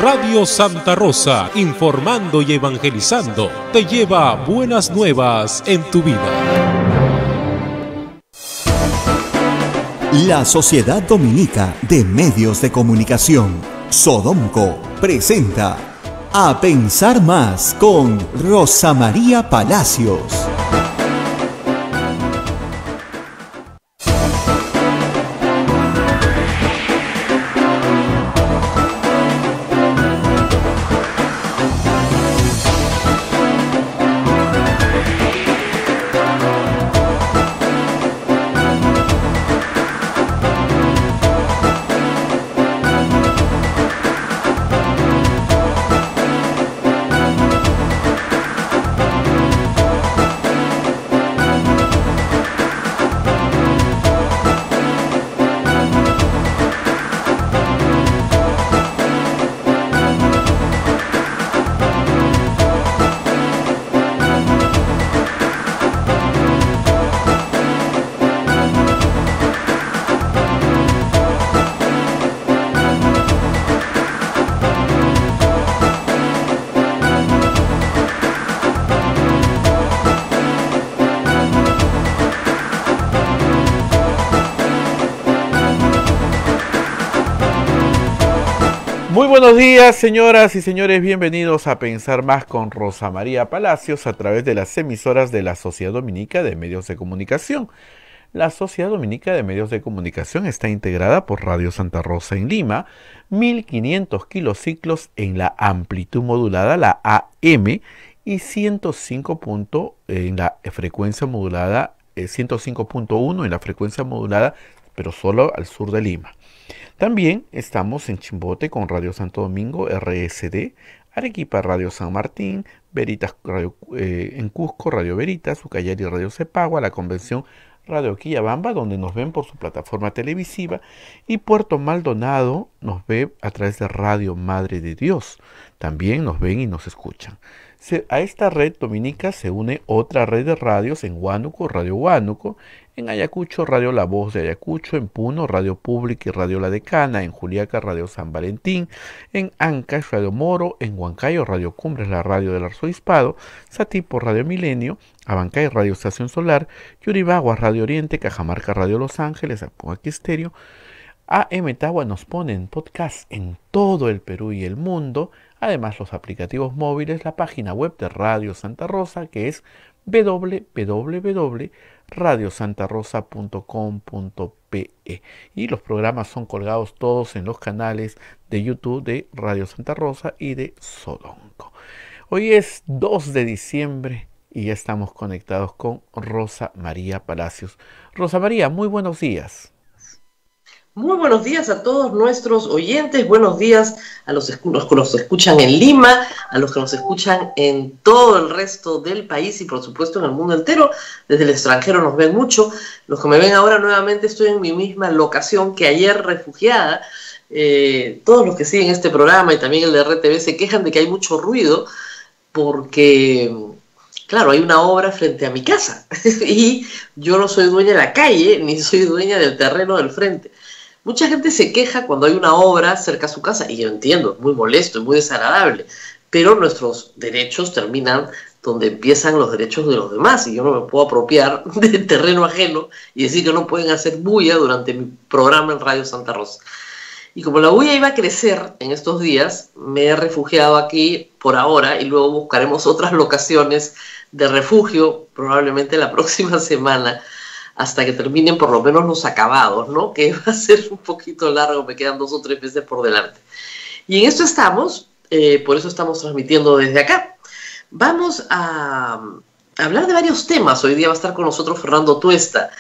Radio Santa Rosa, informando y evangelizando, te lleva buenas nuevas en tu vida. La Sociedad Dominica de Medios de Comunicación, Sodomco, presenta A Pensar Más con Rosa María Palacios. Muy buenos días, señoras y señores, bienvenidos a Pensar Más con Rosa María Palacios a través de las emisoras de la Sociedad Dominica de Medios de Comunicación. La Sociedad Dominica de Medios de Comunicación está integrada por Radio Santa Rosa en Lima, 1500 kilociclos en la amplitud modulada, la AM, y 105 en la frecuencia modulada, 105.1 en la frecuencia modulada, pero solo al sur de Lima. También estamos en Chimbote con Radio Santo Domingo, RSD, Arequipa, Radio San Martín, Veritas Radio, en Cusco, Radio Veritas, Ucayali, Radio Cepagua, la Convención Radio Quillabamba, donde nos ven por su plataforma televisiva, y Puerto Maldonado nos ve a través de Radio Madre de Dios. También nos ven y nos escuchan. A esta red dominica se une otra red de radios en Huánuco, Radio Huánuco, en Ayacucho, Radio La Voz de Ayacucho, en Puno, Radio Pública y Radio La Decana, en Juliaca, Radio San Valentín, en Ancash, Radio Moro, en Huancayo, Radio Cumbres, la radio del Arzobispado, Satipo, Radio Milenio, Abancay, Radio Estación Solar, Yuribagua, Radio Oriente, Cajamarca, Radio Los Ángeles, Apuaquí Estéreo. AM Tagua nos pone en podcast en todo el Perú y el mundo, además los aplicativos móviles, la página web de Radio Santa Rosa, que es www.radiosantarosa.com.pe, y los programas son colgados todos en los canales de YouTube de Radio Santa Rosa y de Sodomco. Hoy es 2 de diciembre y ya estamos conectados con Rosa María Palacios. Rosa María, muy buenos días. Muy buenos días a todos nuestros oyentes, buenos días a los que nos escuchan en Lima, a los que nos escuchan en todo el resto del país y por supuesto en el mundo entero. Desde el extranjero nos ven mucho. Los que me ven ahora nuevamente, estoy en mi misma locación que ayer, refugiada. Todos los que siguen este programa y también el de RTV se quejan de que hay mucho ruido porque, claro, hay una obra frente a mi casa y yo no soy dueña de la calle ni soy dueña del terreno del frente. Mucha gente se queja cuando hay una obra cerca a su casa, y yo entiendo, es muy molesto, es muy desagradable, pero nuestros derechos terminan donde empiezan los derechos de los demás, y yo no me puedo apropiar del terreno ajeno y decir que no pueden hacer bulla durante mi programa en Radio Santa Rosa. Y como la bulla iba a crecer en estos días, me he refugiado aquí por ahora y luego buscaremos otras locaciones de refugio, probablemente la próxima semana, hasta que terminen por lo menos los acabados, ¿no? Que va a ser un poquito largo, me quedan 2 o 3 meses por delante. Y en esto estamos, por eso estamos transmitiendo desde acá. Vamos a hablar de varios temas. Hoy día va a estar con nosotros Fernando Tuesta,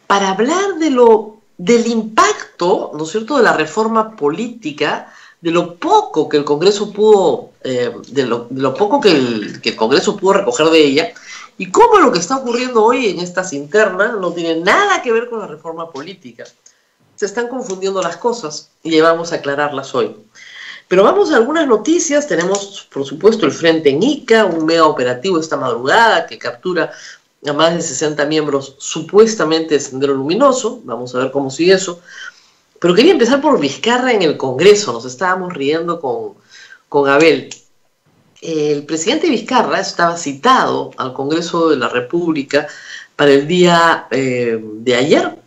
para hablar del impacto, ¿no es cierto?, de la reforma política, de lo poco que el Congreso pudo, de lo poco que el Congreso pudo recoger de ella, y cómo lo que está ocurriendo hoy en estas internas no tiene nada que ver con la reforma política. Se están confundiendo las cosas y vamos a aclararlas hoy. Pero vamos a algunas noticias. Tenemos, por supuesto, el Frente en Ica, un mega operativo esta madrugada que captura a más de 60 miembros supuestamente de Sendero Luminoso. Vamos a ver cómo sigue eso. Pero quería empezar por Vizcarra en el Congreso. Nos estábamos riendo con Abel. El presidente Vizcarra estaba citado al Congreso de la República para el día de ayer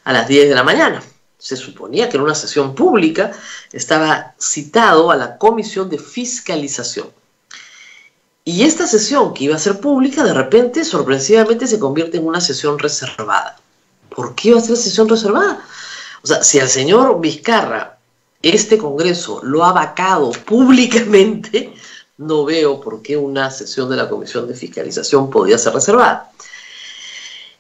a las 10 de la mañana. Se suponía que en una sesión pública estaba citado a la Comisión de Fiscalización. Y esta sesión, que iba a ser pública, de repente, sorpresivamente, se convierte en una sesión reservada. ¿Por qué iba a ser sesión reservada? O sea, si al señor Vizcarra este Congreso lo ha vacado públicamente, no veo por qué una sesión de la Comisión de Fiscalización podía ser reservada.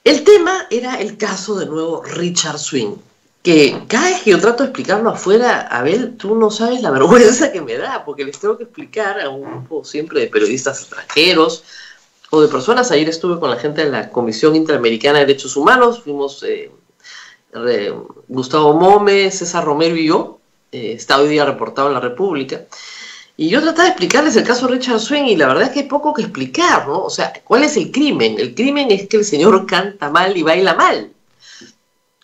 El tema era el caso de nuevo Richard Swing, que cada vez que yo trato de explicarlo afuera, Abel, tú no sabes la vergüenza que me da, porque les tengo que explicar a un grupo siempre de periodistas extranjeros o de personas. Ayer estuve con la gente de la Comisión Interamericana de Derechos Humanos, fuimos Gustavo Mome, César Romero y yo, está hoy día reportado en La República, y yo trataba de explicarles el caso de Richard Swing, y la verdad es que hay poco que explicar, ¿no? O sea, ¿cuál es el crimen? El crimen es que el señor canta mal y baila mal,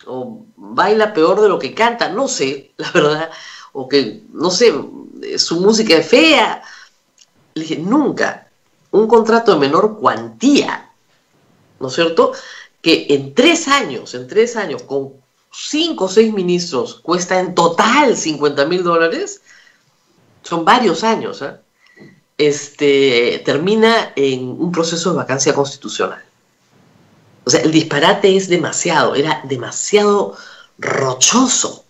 o baila peor de lo que canta, no sé, la verdad, o que, no sé, su música es fea. Le dije, nunca un contrato de menor cuantía, ¿no es cierto?, que en 3 años, con 5 o 6 ministros, cuesta en total $50.000, son varios años, termina en un proceso de vacancia constitucional. O sea, el disparate es demasiado, era demasiado rochoso.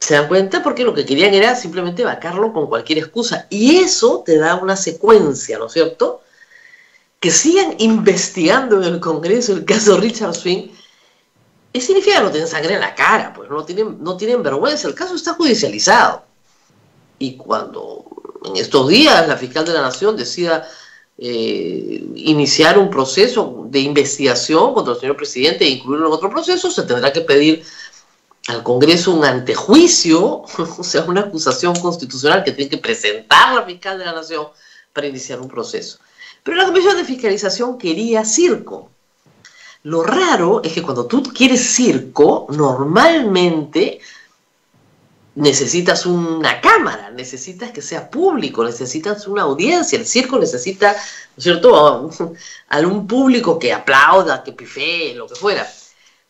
¿Se dan cuenta? Porque lo que querían era simplemente vacarlo con cualquier excusa. Y eso te da una secuencia, ¿no es cierto?, que sigan investigando en el Congreso el caso Richard Swing. Eso significa que no tienen sangre en la cara, pues no tienen vergüenza. El caso está judicializado. Y cuando en estos días la fiscal de la Nación decida iniciar un proceso de investigación contra el señor presidente e incluirlo en otro proceso, se tendrá que pedir al Congreso un antejuicio, o sea, una acusación constitucional que tiene que presentar la fiscal de la Nación para iniciar un proceso. Pero la Comisión de Fiscalización quería circo. Lo raro es que cuando tú quieres circo, normalmente necesitas una cámara, necesitas que sea público, necesitas una audiencia. El circo necesita, ¿no es cierto?, a un público que aplauda, que pifee, lo que fuera.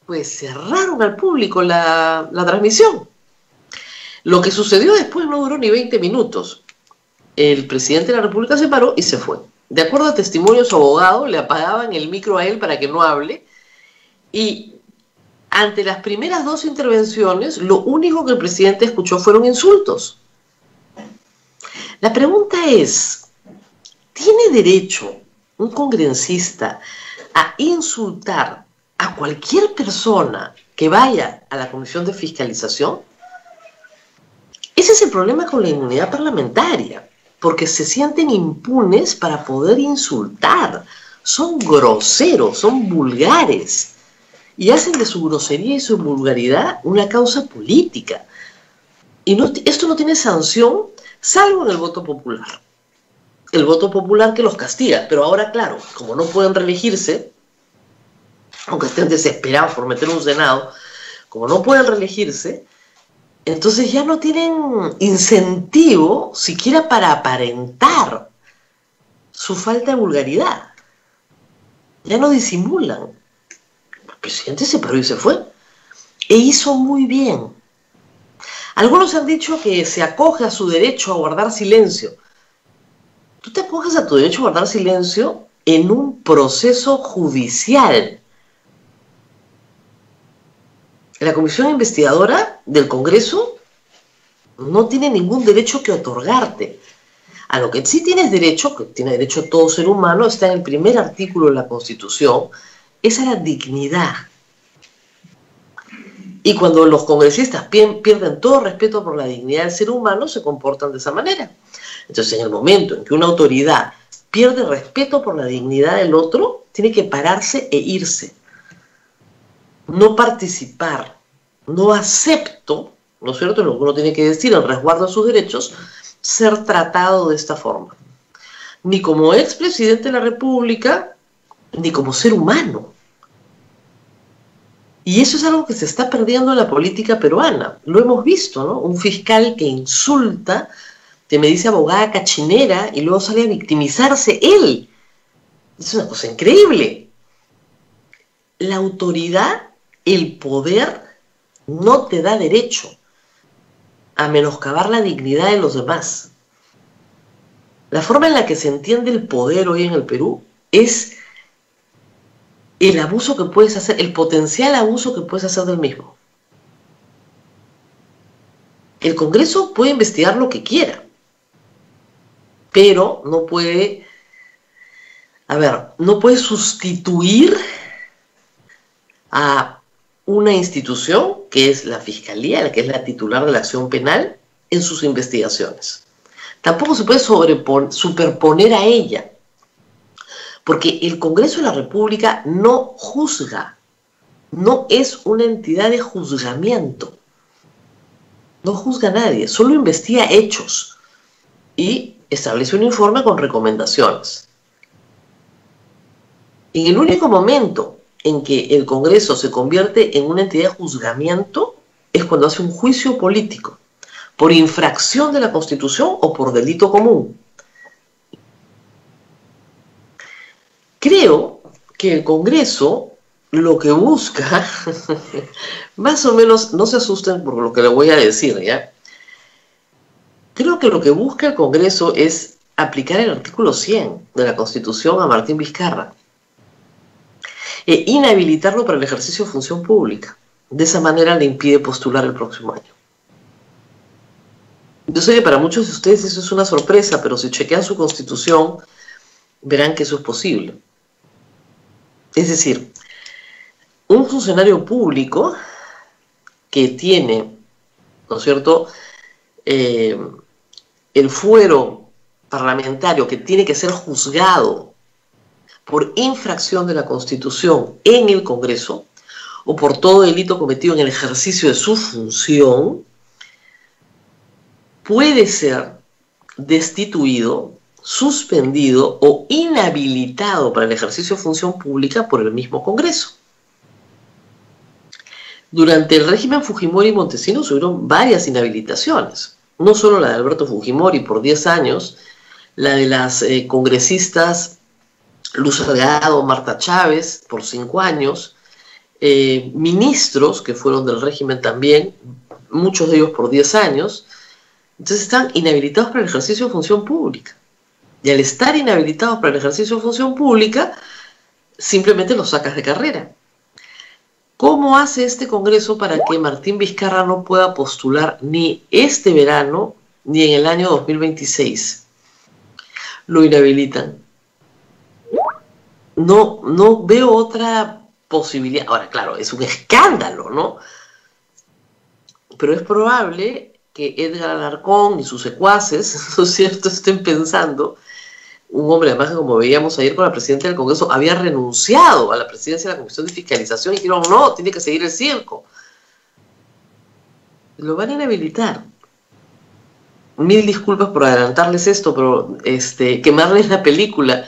Pues cerraron al público la transmisión. Lo que sucedió después no duró ni 20 minutos. El presidente de la República se paró y se fue. De acuerdo a testimonio de su abogado, le apagaban el micro a él para que no hable, y ante las primeras 2 intervenciones, lo único que el presidente escuchó fueron insultos. La pregunta es, ¿tiene derecho un congresista a insultar a cualquier persona que vaya a la Comisión de Fiscalización? Ese es el problema con la inmunidad parlamentaria, porque se sienten impunes para poder insultar. Son groseros, son vulgares, y hacen de su grosería y su vulgaridad una causa política. Y esto no tiene sanción, salvo en el voto popular. El voto popular que los castiga. Pero ahora, claro, como no pueden reelegirse, aunque estén desesperados por meter un Senado, como no pueden reelegirse, entonces ya no tienen incentivo siquiera para aparentar su falta de vulgaridad. Ya no disimulan. El presidente se paró y se fue. E hizo muy bien. Algunos han dicho que se acoge a su derecho a guardar silencio. Tú te acoges a tu derecho a guardar silencio en un proceso judicial. La comisión investigadora del Congreso no tiene ningún derecho que otorgarte. A lo que sí tienes derecho, que tiene derecho todo ser humano, está en el primer artículo de la Constitución, es a la dignidad. Y cuando los congresistas pierden todo respeto por la dignidad del ser humano, se comportan de esa manera. Entonces, en el momento en que una autoridad pierde respeto por la dignidad del otro, tiene que pararse e irse. No participar. No acepto, ¿no es cierto?, lo que uno tiene que decir, el resguardo de sus derechos, ser tratado de esta forma. Ni como expresidente de la República, ni como ser humano. Y eso es algo que se está perdiendo en la política peruana. Lo hemos visto, ¿no? Un fiscal que insulta te me dice abogada cachinera y luego sale a victimizarse él. Es una cosa increíble. La autoridad, el poder, no te da derecho a menoscabar la dignidad de los demás. La forma en la que se entiende el poder hoy en el Perú es el abuso que puedes hacer, el potencial abuso que puedes hacer del mismo. El Congreso puede investigar lo que quiera, pero no puede, no puede sustituir a una institución que es la Fiscalía, la que es la titular de la acción penal, en sus investigaciones. Tampoco se puede superponer a ella, porque el Congreso de la República no juzga, no es una entidad de juzgamiento, no juzga a nadie, solo investiga hechos y establece un informe con recomendaciones. En el único momento en que el Congreso se convierte en una entidad de juzgamiento es cuando hace un juicio político, por infracción de la Constitución o por delito común. Creo que el Congreso lo que busca, más o menos, no se asusten por lo que le voy a decir, ¿ya? Creo que lo que busca el Congreso es aplicar el artículo 100 de la Constitución a Martín Vizcarra e inhabilitarlo para el ejercicio de función pública. De esa manera le impide postular el próximo año. Yo sé que para muchos de ustedes eso es una sorpresa, pero si chequean su Constitución, verán que eso es posible. Es decir, un funcionario público que tiene, ¿no es cierto?, el fuero parlamentario que tiene que ser juzgado por infracción de la Constitución en el Congreso o por todo delito cometido en el ejercicio de su función, puede ser destituido, suspendido o inhabilitado para el ejercicio de función pública por el mismo Congreso. Durante el régimen Fujimori y Montesinos hubieron varias inhabilitaciones, no solo la de Alberto Fujimori por 10 años, la de las congresistas Luz Salgado, Marta Chávez por 5 años, ministros que fueron del régimen también, muchos de ellos por 10 años, entonces están inhabilitados para el ejercicio de función pública. Y al estar inhabilitados para el ejercicio de función pública, simplemente los sacas de carrera. ¿Cómo hace este Congreso para que Martín Vizcarra no pueda postular ni este verano ni en el año 2026? Lo inhabilitan. No veo otra posibilidad. Ahora, claro, es un escándalo, ¿no? Pero es probable que Edgar Alarcón y sus secuaces, ¿no es cierto?, estén pensando, un hombre además que, como veíamos ayer con la presidenta del Congreso, había renunciado a la presidencia de la Comisión de Fiscalización y dijeron, no, tiene que seguir el circo. Lo van a inhabilitar. Mil disculpas por adelantarles esto, pero quemarles la película,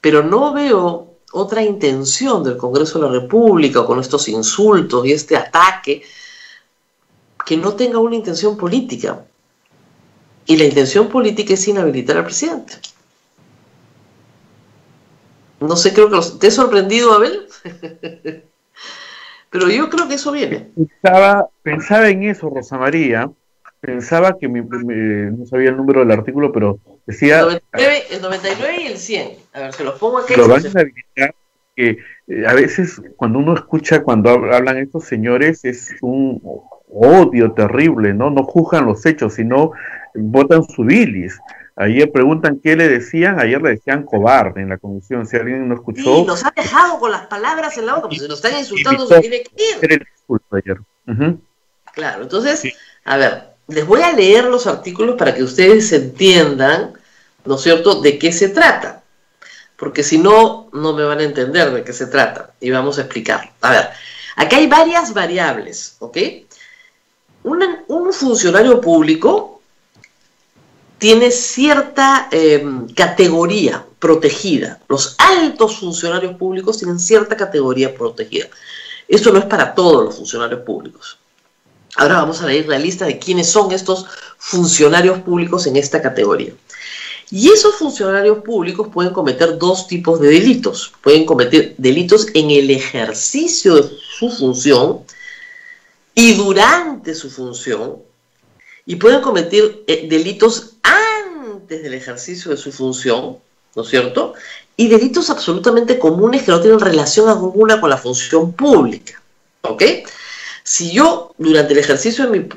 pero no veo otra intención del Congreso de la República con estos insultos y este ataque que no tenga una intención política. Y la intención política es inhabilitar al presidente. No sé, creo que ¿te he sorprendido, Abel? Pero yo creo que eso viene. Pensaba en eso, Rosa María. Pensaba que no sabía el número del artículo, pero decía... El 99 y el 100. A ver, se los pongo aquí. Lo van a inhabilitar, que a veces cuando uno escucha, cuando hablan estos señores, es un odio terrible, ¿no? No juzgan los hechos, sino botan su bilis. Ayer preguntan qué le decían, ayer le decían cobarde en la comisión, si alguien no escuchó. Sí, nos ha dejado con las palabras en la boca, pues si nos están insultando se tiene que ir. Ayer. Claro, entonces, sí. A ver, les voy a leer los artículos para que ustedes entiendan, ¿no es cierto?, de qué se trata. Porque si no, no me van a entender de qué se trata. Y vamos a explicar. A ver, acá hay varias variables, ¿ok? Un funcionario público tiene cierta categoría protegida. Los altos funcionarios públicos tienen cierta categoría protegida. Esto no es para todos los funcionarios públicos. Ahora vamos a leer la lista de quiénes son estos funcionarios públicos en esta categoría. Y esos funcionarios públicos pueden cometer dos tipos de delitos. Pueden cometer delitos en el ejercicio de su función y durante su función, y pueden cometer delitos antes del ejercicio de su función, ¿no es cierto? Y delitos absolutamente comunes que no tienen relación alguna con la función pública, ¿ok? Si yo, durante el ejercicio de mi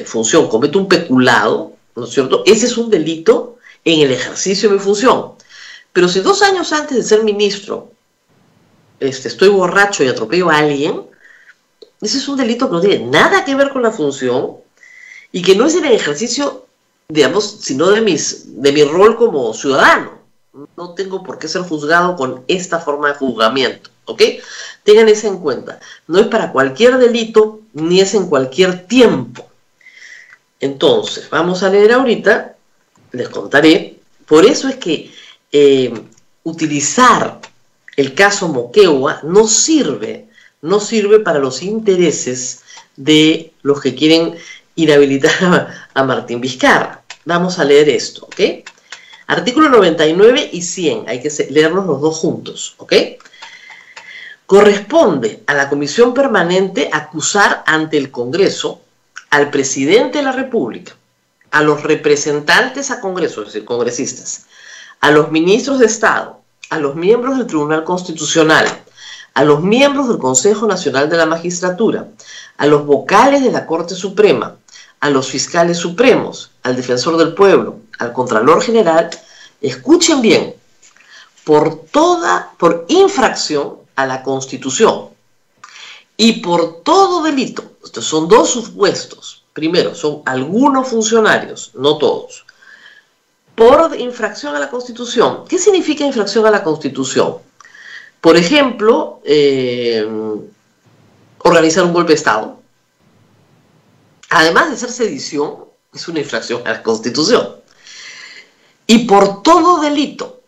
función, cometo un peculado, ¿no es cierto? Ese es un delito en el ejercicio de mi función. Pero si 2 años antes de ser ministro estoy borracho y atropello a alguien, ese es un delito que no tiene nada que ver con la función y que no es en el ejercicio, digamos, sino de mi rol como ciudadano. No tengo por qué ser juzgado con esta forma de juzgamiento, ¿ok? Tengan eso en cuenta. No es para cualquier delito, ni es en cualquier tiempo. Entonces, vamos a leer ahorita, les contaré. Por eso es que utilizar el caso Moquegua no sirve para los intereses de los que quieren inhabilitar a Martín Vizcarra. Vamos a leer esto, ¿ok? Artículo 99 y 100, hay que leerlos los dos juntos, ¿ok? Corresponde a la Comisión Permanente acusar ante el Congreso al Presidente de la República, a los representantes a Congreso, es decir, congresistas, a los ministros de Estado, a los miembros del Tribunal Constitucional, a los miembros del Consejo Nacional de la Magistratura, a los vocales de la Corte Suprema, a los fiscales supremos, al defensor del pueblo, al Contralor General, escuchen bien, por infracción a la Constitución y por todo delito. Estos son dos supuestos. Primero, son algunos funcionarios, no todos, por infracción a la Constitución. ¿Qué significa infracción a la Constitución? Por ejemplo, organizar un golpe de Estado. Además de ser sedición, es una infracción a la Constitución. Y por todo delito.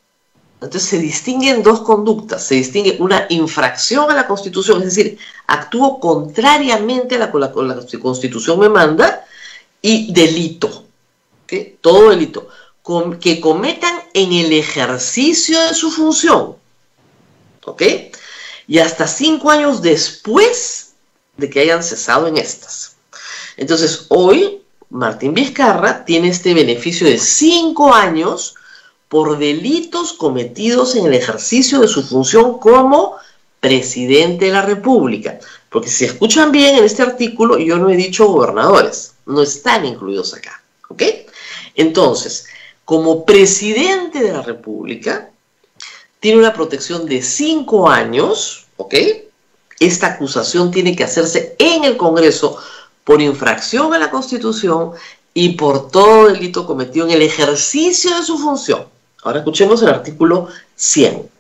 Entonces se distinguen dos conductas. Se distingue una infracción a la Constitución, es decir, actúo contrariamente a la Constitución me manda, y delito. ¿Okay? Todo delito. Que cometan en el ejercicio de su función. ¿Ok? Y hasta 5 años después de que hayan cesado en estas. Entonces, hoy Martín Vizcarra tiene este beneficio de 5 años por delitos cometidos en el ejercicio de su función como presidente de la República. Porque si escuchan bien en este artículo, yo no he dicho gobernadores, no están incluidos acá. ¿Ok? Entonces, como presidente de la República, tiene una protección de 5 años, ¿ok? Esta acusación tiene que hacerse en el Congreso por infracción a la Constitución y por todo delito cometido en el ejercicio de su función. Ahora escuchemos el artículo 100.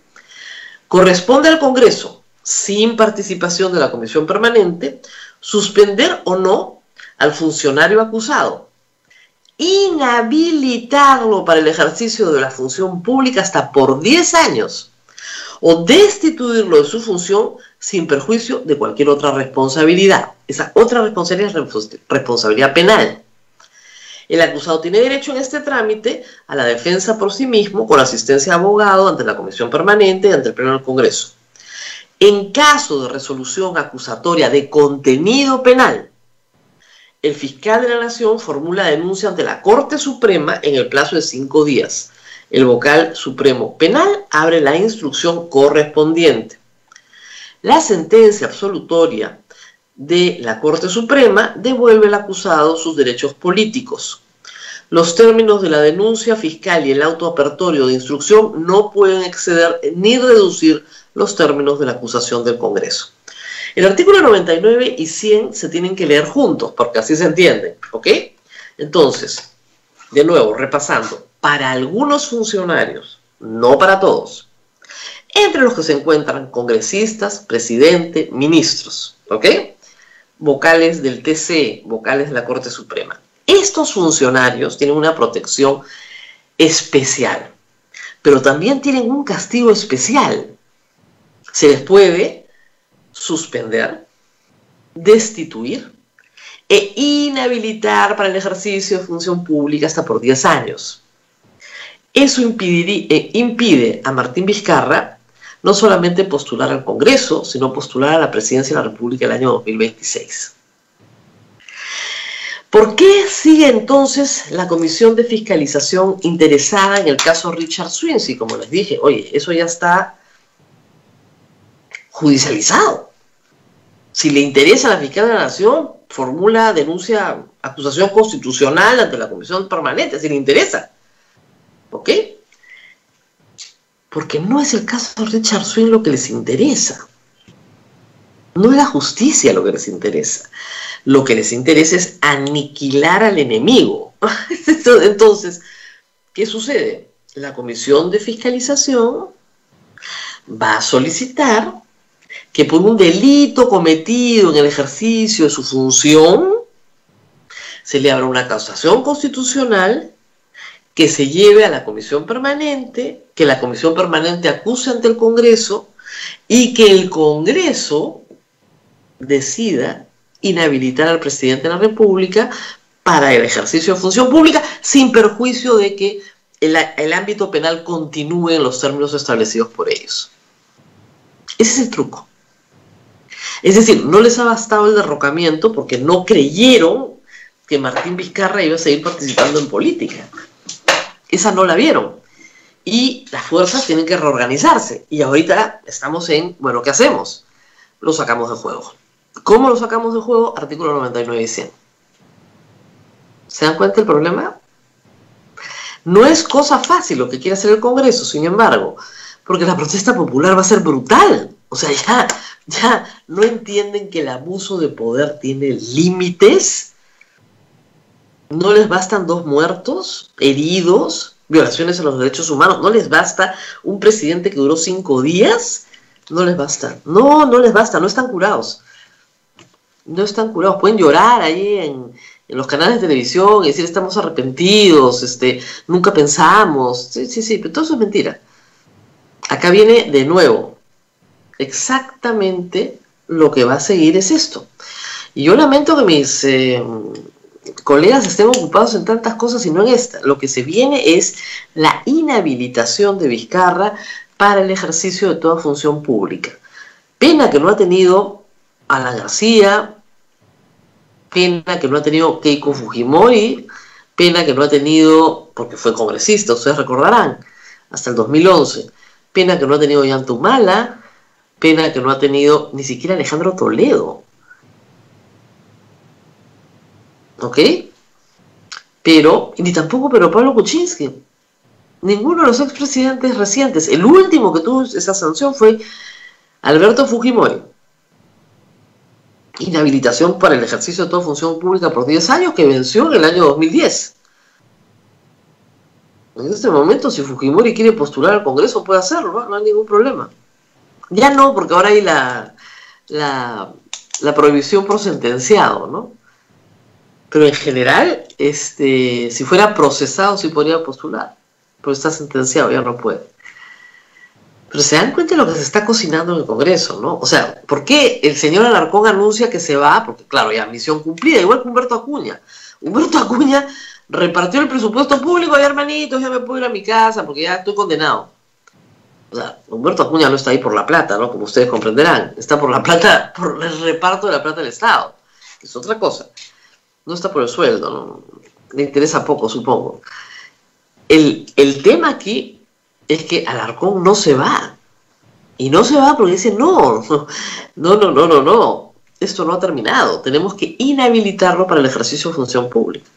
Corresponde al Congreso, sin participación de la Comisión Permanente, suspender o no al funcionario acusado, inhabilitarlo para el ejercicio de la función pública hasta por 10 años o destituirlo de su función sin perjuicio de cualquier otra responsabilidad. Esa otra responsabilidad es responsabilidad penal. El acusado tiene derecho en este trámite a la defensa por sí mismo con asistencia de abogado ante la Comisión Permanente y ante el Pleno del Congreso. En caso de resolución acusatoria de contenido penal, el fiscal de la Nación formula denuncia ante la Corte Suprema en el plazo de 5 días. El vocal supremo penal abre la instrucción correspondiente. La sentencia absolutoria de la Corte Suprema devuelve al acusado sus derechos políticos. Los términos de la denuncia fiscal y el auto apertorio de instrucción no pueden exceder ni reducir los términos de la acusación del Congreso. El artículo 99 y 100 se tienen que leer juntos, porque así se entienden, ¿ok? Entonces, de nuevo, repasando, para algunos funcionarios, no para todos, entre los que se encuentran congresistas, presidente, ministros, ¿ok? Vocales del TC, vocales de la Corte Suprema. Estos funcionarios tienen una protección especial, pero también tienen un castigo especial. Se les puede suspender, destituir e inhabilitar para el ejercicio de función pública hasta por 10 años. Eso impide a Martín Vizcarra no solamente postular al Congreso, sino postular a la presidencia de la República el año 2026. ¿Por qué sigue entonces la Comisión de Fiscalización interesada en el caso Richard Swayze? Como les dije, oye, eso ya está judicializado. Si le interesa a la fiscal de la Nación, formula denuncia, acusación constitucional ante la Comisión Permanente, si le interesa. ¿Ok? Porque no es el caso de Richard Swayze lo que les interesa. No es la justicia lo que les interesa. Lo que les interesa es aniquilar al enemigo. Entonces, ¿qué sucede? La Comisión de Fiscalización va a solicitar que por un delito cometido en el ejercicio de su función se le abra una acusación constitucional, que se lleve a la Comisión Permanente, que la Comisión Permanente acuse ante el Congreso y que el Congreso decida inhabilitar al presidente de la República para el ejercicio de función pública sin perjuicio de que el ámbito penal continúe en los términos establecidos por ellos. Ese es el truco. Es decir, no les ha bastado el derrocamiento porque no creyeron que Martín Vizcarra iba a seguir participando en política. Esa no la vieron. Y las fuerzas tienen que reorganizarse. Y ahorita estamos en, bueno, ¿qué hacemos? Lo sacamos de juego. ¿Cómo lo sacamos de juego? Artículo 99 y 100. ¿Se dan cuenta del problema? No es cosa fácil lo que quiere hacer el Congreso, sin embargo, porque la protesta popular va a ser brutal. O sea, ya no entienden que el abuso de poder tiene límites. No les bastan 2 muertos, heridos, violaciones a los derechos humanos. No les basta un presidente que duró 5 días. No les basta. No les basta. No están curados. No están curados. Pueden llorar ahí en los canales de televisión y decir estamos arrepentidos, nunca pensamos. Sí, pero todo eso es mentira. Acá viene de nuevo. Exactamente lo que va a seguir es esto. Y yo lamento que mis colegas estén ocupados en tantas cosas y no en esta. Lo que se viene es la inhabilitación de Vizcarra para el ejercicio de toda función pública. Pena que no ha tenido Alan García, pena que no ha tenido Keiko Fujimori, pena que no ha tenido, porque fue congresista, ustedes recordarán, hasta el 2011, pena que no ha tenido Ollanta Humala, pena que no ha tenido ni siquiera Alejandro Toledo. ¿Ok? Pero, ni tampoco Pedro Pablo Kuczynski. Ninguno de los expresidentes recientes. El último que tuvo esa sanción fue Alberto Fujimori. Inhabilitación para el ejercicio de toda función pública por 10 años que venció en el año 2010. En este momento, si Fujimori quiere postular al Congreso, puede hacerlo, no hay ningún problema. Ya no, porque ahora hay la prohibición por sentenciado, ¿no? Pero en general, si fuera procesado, sí podría postular. Pero está sentenciado, ya no puede. Pero se dan cuenta de lo que se está cocinando en el Congreso, ¿no? O sea, ¿por qué el señor Alarcón anuncia que se va? Porque, claro, ya misión cumplida, igual que Humberto Acuña. Humberto Acuña repartió el presupuesto público, ya hermanitos, ya me puedo ir a mi casa porque ya estoy condenado. O sea, Humberto Acuña no está ahí por la plata, ¿no? Como ustedes comprenderán. Está por la plata, por el reparto de la plata del Estado, que es otra cosa. No está por el sueldo, ¿no? Le interesa poco, supongo. El tema aquí es que Alarcón no se va. Y no se va porque dice, no. Esto no ha terminado. Tenemos que inhabilitarlo para el ejercicio de función pública.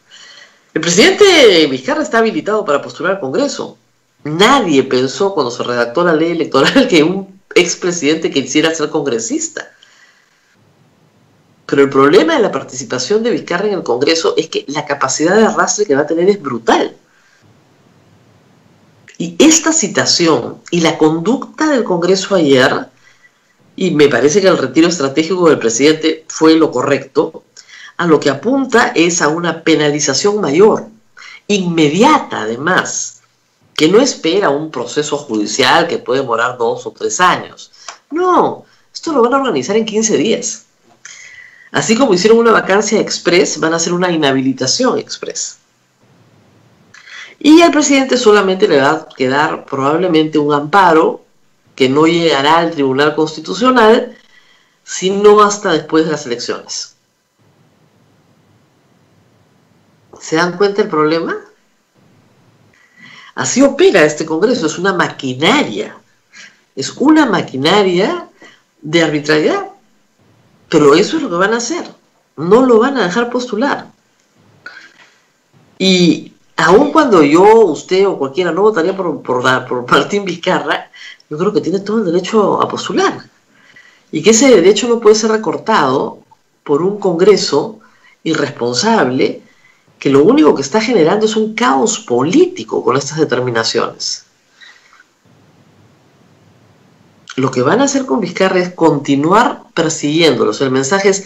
El presidente Vizcarra está habilitado para postular al Congreso. Nadie pensó cuando se redactó la ley electoral que un expresidente quisiera ser congresista. Pero el problema de la participación de Vizcarra en el Congreso es que la capacidad de arrastre que va a tener es brutal. Y esta citación y la conducta del Congreso ayer, y me parece que el retiro estratégico del presidente fue lo correcto, a lo que apunta es a una penalización mayor, inmediata además, que no espera un proceso judicial que puede demorar 2 o 3 años. No, esto lo van a organizar en 15 días. Así como hicieron una vacancia express, van a hacer una inhabilitación express. Y al presidente solamente le va a quedar probablemente un amparo que no llegará al Tribunal Constitucional, sino hasta después de las elecciones. ¿Se dan cuenta el problema? Así opera este Congreso, es una maquinaria. Es una maquinaria de arbitrariedad. Pero eso es lo que van a hacer. No lo van a dejar postular. Y aun cuando yo, usted o cualquiera no votaría por Martín Vizcarra, yo creo que tiene todo el derecho a postular. Y que ese derecho no puede ser recortado por un Congreso irresponsable que lo único que está generando es un caos político con estas determinaciones. Lo que van a hacer con Vizcarra es continuar persiguiéndolos. El mensaje es,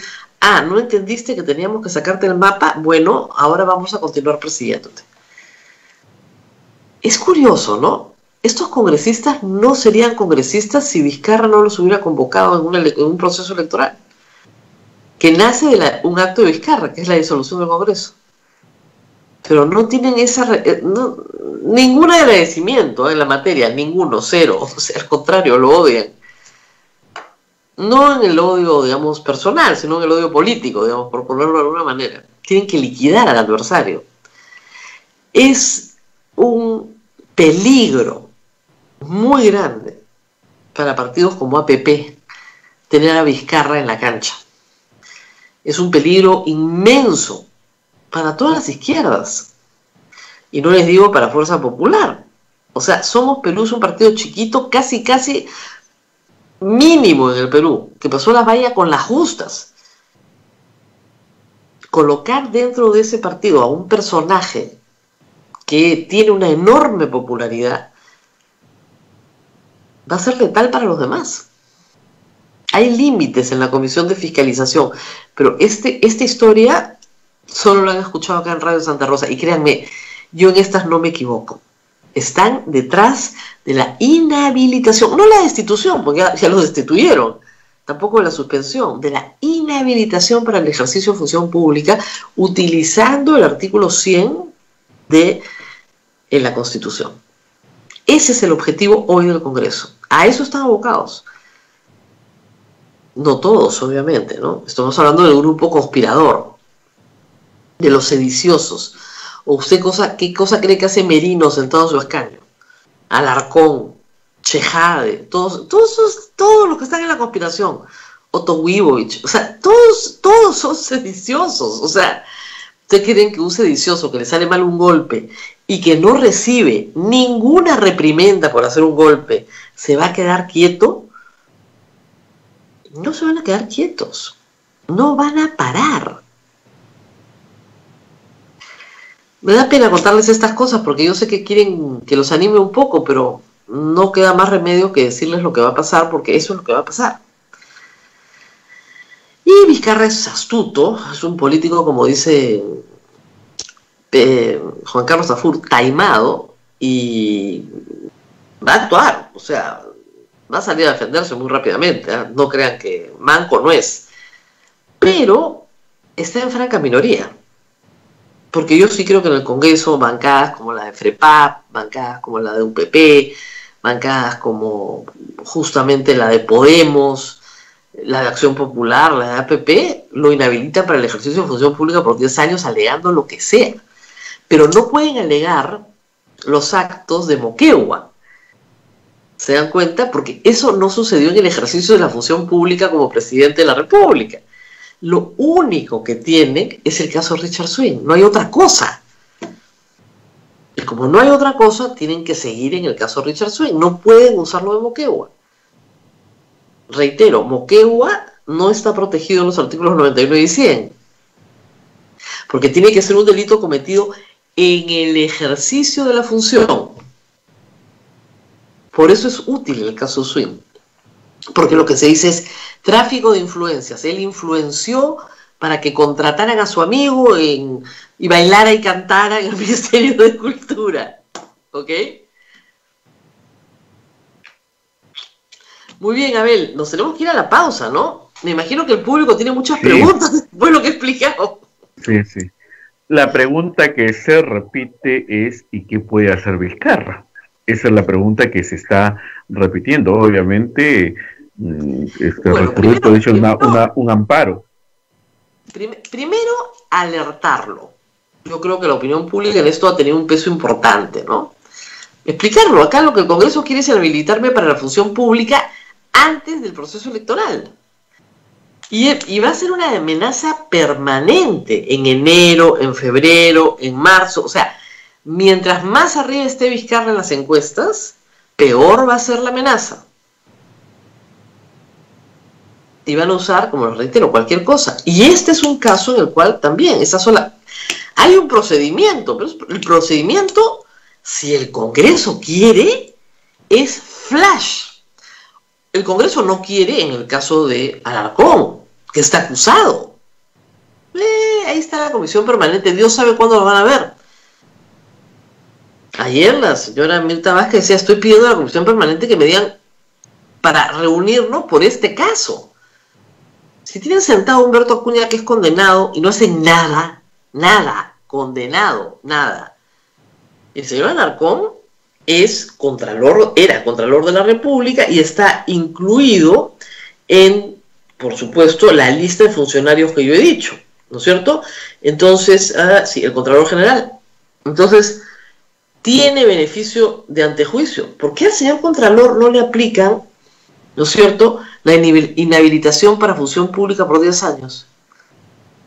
¿no entendiste que teníamos que sacarte el mapa? Bueno, ahora vamos a continuar persiguiéndote. Es curioso, ¿no? Estos congresistas no serían congresistas si Vizcarra no los hubiera convocado en un proceso electoral, que nace de un acto de Vizcarra, que es la disolución del Congreso. Pero no tienen ningún agradecimiento en la materia, ninguno, cero. O sea, al contrario, lo odian. No en el odio, digamos, personal, sino en el odio político, digamos, por ponerlo de alguna manera. Tienen que liquidar al adversario. Es un peligro muy grande para partidos como APP tener a Vizcarra en la cancha. Es un peligro inmenso para todas las izquierdas. Y no les digo para Fuerza Popular. O sea, Somos Perú es un partido chiquito, casi mínimo en el Perú, que pasó la valla con las justas. Colocar dentro de ese partido a un personaje que tiene una enorme popularidad va a ser letal para los demás. Hay límites en la Comisión de Fiscalización, pero esta historia solo lo han escuchado acá en Radio Santa Rosa, y créanme, yo en estas no me equivoco. Están detrás de la inhabilitación, no la destitución, porque ya los destituyeron, tampoco de la suspensión, de la inhabilitación para el ejercicio de función pública, utilizando el artículo 100 de la Constitución. Ese es el objetivo hoy del Congreso. A eso están abocados. No todos, obviamente, ¿no? Estamos hablando del grupo conspirador, de los sediciosos. ¿O usted qué cosa cree que hace Merino sentado en su escaño? Alarcón, Chejade, todos los que están en la conspiración, Otto Wibovich, o sea, todos son sediciosos. O sea, ¿ustedes creen que un sedicioso que le sale mal un golpe y que no recibe ninguna reprimenda por hacer un golpe se va a quedar quieto? No se van a quedar quietos, no van a parar. Me da pena contarles estas cosas porque yo sé que quieren que los anime un poco, pero no queda más remedio que decirles lo que va a pasar, porque eso es lo que va a pasar. Y Vizcarra es astuto, es un político, como dice Juan Carlos Zafur, taimado, y va a actuar, o sea, va a salir a defenderse muy rápidamente, ¿eh? No crean que manco no es, pero está en franca minoría. Porque yo sí creo que en el Congreso bancadas como la de FREPAP, bancadas como la de UPP, bancadas como justamente la de Podemos, la de Acción Popular, la de APP, lo inhabilitan para el ejercicio de función pública por 10 años alegando lo que sea. Pero no pueden alegar los actos de Moquegua. ¿Se dan cuenta? Porque eso no sucedió en el ejercicio de la función pública como presidente de la República. Lo único que tienen es el caso Richard Swing, no hay otra cosa. Y como no hay otra cosa, tienen que seguir en el caso Richard Swing, no pueden usarlo de Moquegua. Reitero, Moquegua no está protegido en los artículos 99 y 100, porque tiene que ser un delito cometido en el ejercicio de la función. Por eso es útil el caso Swing, porque lo que se dice es tráfico de influencias. Él influenció para que contrataran a su amigo y bailara y cantara en el Ministerio de Cultura. ¿Ok? Muy bien, Abel, nos tenemos que ir a la pausa, ¿no? Me imagino que el público tiene muchas preguntas después de lo que he explicado. Sí, sí. La pregunta que se repite es, ¿y qué puede hacer Vizcarra? Esa es la pregunta que se está repitiendo. Obviamente, recurrir un amparo. Primero, alertarlo. Yo creo que la opinión pública en esto ha tenido un peso importante, ¿no? Explicarlo. Acá lo que el Congreso quiere es inhabilitarme para la función pública antes del proceso electoral. Y va a ser una amenaza permanente en enero, en febrero, en marzo. O sea, mientras más arriba esté Vizcarra en las encuestas, peor va a ser la amenaza. Y van a usar, como les reitero, cualquier cosa. Y este es un caso en el cual también, hay un procedimiento, pero el procedimiento, si el Congreso quiere, es flash. El Congreso no quiere en el caso de Alarcón, que está acusado. Ahí está la comisión permanente, Dios sabe cuándo lo van a ver. Ayer la señora Mirta Vázquez decía, estoy pidiendo a la comisión permanente que me digan para reunirnos por este caso. Si tienen sentado a Humberto Acuña, que es condenado, y no hacen nada, condenado, nada. El señor Alarcón era Contralor de la República y está incluido en, por supuesto, la lista de funcionarios que yo he dicho, ¿no es cierto? Entonces, sí, el Contralor General. Entonces, tiene beneficio de antejuicio. ¿Por qué al señor Contralor no le aplican, ¿no es cierto?, la inhabilitación para función pública por 10 años?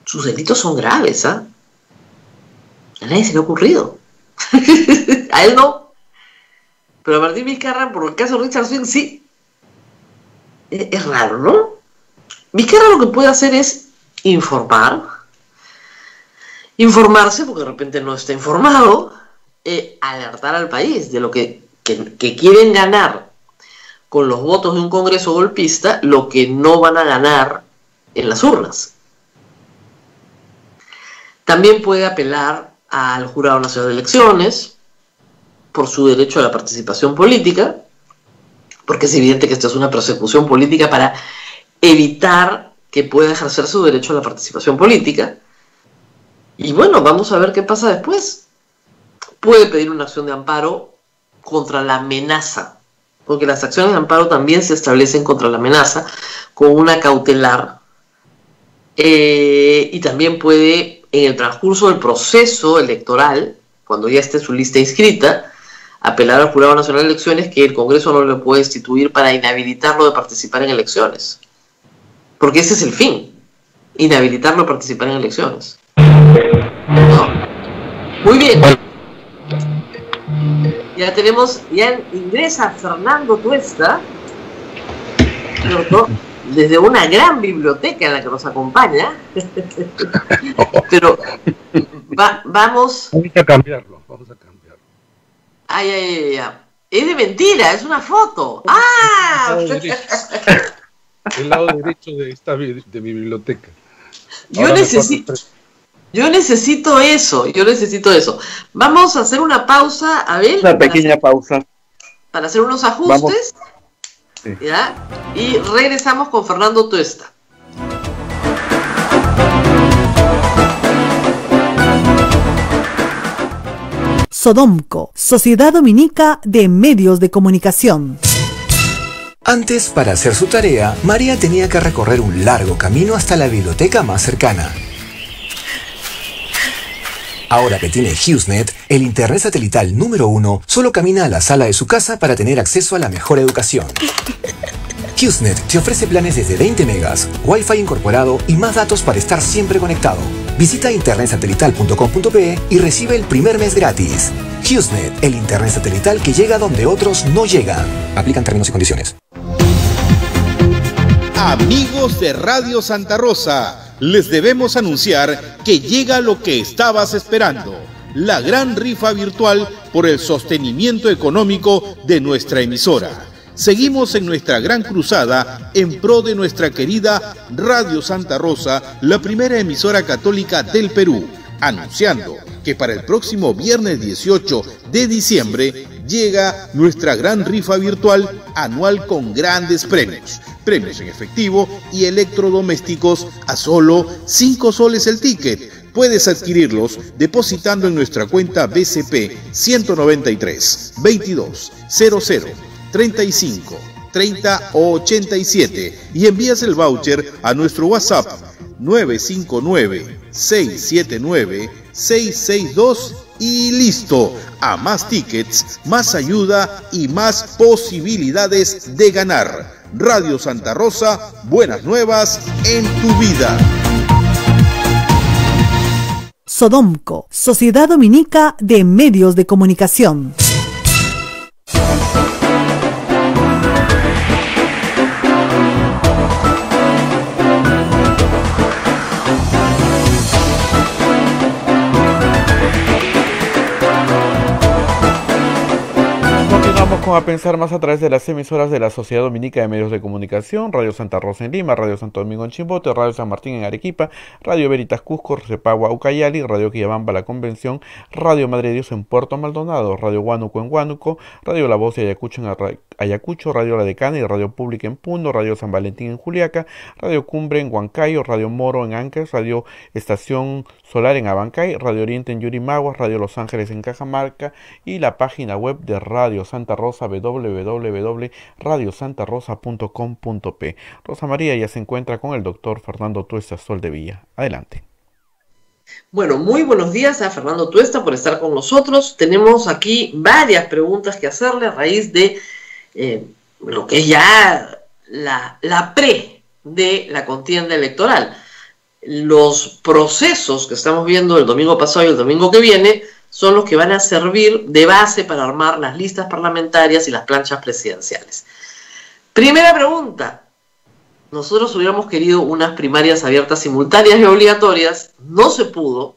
Sus delitos son graves, ¿ah? A nadie se le ha ocurrido. A él no. Pero a Martín Vizcarra, por el caso de Richard Swing, sí. Es raro, ¿no? Vizcarra lo que puede hacer es informarse, porque de repente no está informado, alertar al país de lo que quieren ganar con los votos de un Congreso golpista, lo que no van a ganar en las urnas. También puede apelar al Jurado Nacional de Elecciones por su derecho a la participación política, porque es evidente que esto es una persecución política para evitar que pueda ejercer su derecho a la participación política. Y bueno, vamos a ver qué pasa después. Puede pedir una acción de amparo contra la amenaza, porque las acciones de amparo también se establecen contra la amenaza con una cautelar. Y también puede, en el transcurso del proceso electoral, cuando ya esté su lista inscrita, apelar al Jurado Nacional de Elecciones que el Congreso no le puede instituir para inhabilitarlo de participar en elecciones. Porque ese es el fin, inhabilitarlo de participar en elecciones. No. Muy bien. Ya ingresa Fernando Tuesta, desde una gran biblioteca en la que nos acompaña. Pero vamos a cambiarlo. Ay. Es de mentira, es una foto. ¡Ah! El lado derecho de mi biblioteca. Yo necesito eso. Vamos a hacer una pausa, Abel. Una pequeña pausa. Para hacer unos ajustes. Sí. ¿Ya? Y regresamos con Fernando Tuesta. Sodomco, Sociedad Dominica de Medios de Comunicación. Antes, para hacer su tarea, María tenía que recorrer un largo camino hasta la biblioteca más cercana. Ahora que tiene HughesNet, el internet satelital número 1, solo camina a la sala de su casa para tener acceso a la mejor educación. HughesNet te ofrece planes desde 20 megas, Wi-Fi incorporado y más datos para estar siempre conectado. Visita internetsatelital.com.pe y recibe el primer mes gratis. HughesNet, el internet satelital que llega donde otros no llegan. Aplican términos y condiciones. Amigos de Radio Santa Rosa, les debemos anunciar que llega lo que estabas esperando, la gran rifa virtual por el sostenimiento económico de nuestra emisora. Seguimos en nuestra gran cruzada en pro de nuestra querida Radio Santa Rosa, la primera emisora católica del Perú, anunciando que para el próximo viernes 18 de diciembre llega nuestra gran rifa virtual anual con grandes premios. premios en efectivo y electrodomésticos a solo 5 soles el ticket. Puedes adquirirlos depositando en nuestra cuenta BCP 193 22 00 35 30 87 y envías el voucher a nuestro WhatsApp 959 679 662 y listo. A más tickets, más ayuda y más posibilidades de ganar. Radio Santa Rosa, buenas nuevas en tu vida. Sodomco, Sociedad Dominica de Medios de Comunicación. A pensar más a través de las emisoras de la Sociedad Dominica de Medios de Comunicación, Radio Santa Rosa en Lima, Radio Santo Domingo en Chimbote, Radio San Martín en Arequipa, Radio Veritas Cusco, Cepagua, Ucayali, Radio Quillabamba La Convención, Radio Madre de Dios en Puerto Maldonado, Radio Huánuco en Huánuco, Radio La Voz de Ayacucho en Ayacucho, Radio La Decana y Radio Pública en Puno, Radio San Valentín en Juliaca, Radio Cumbre en Huancayo, Radio Moro en Ancash, Radio Estación Solar en Abancay, Radio Oriente en Yurimaguas, Radio Los Ángeles en Cajamarca y la página web de Radio Santa Rosa www.radiosantarosa.com.p. Rosa María ya se encuentra con el doctor Fernando Tuesta Soldevilla. Adelante. Bueno, muy buenos días a Fernando Tuesta por estar con nosotros. Tenemos aquí varias preguntas que hacerle a raíz de lo que es ya la pre de la contienda electoral. Los procesos que estamos viendo el domingo pasado y el domingo que viene son los que van a servir de base para armar las listas parlamentarias y las planchas presidenciales. Primera pregunta. Nosotros hubiéramos querido unas primarias abiertas, simultáneas y obligatorias. No se pudo,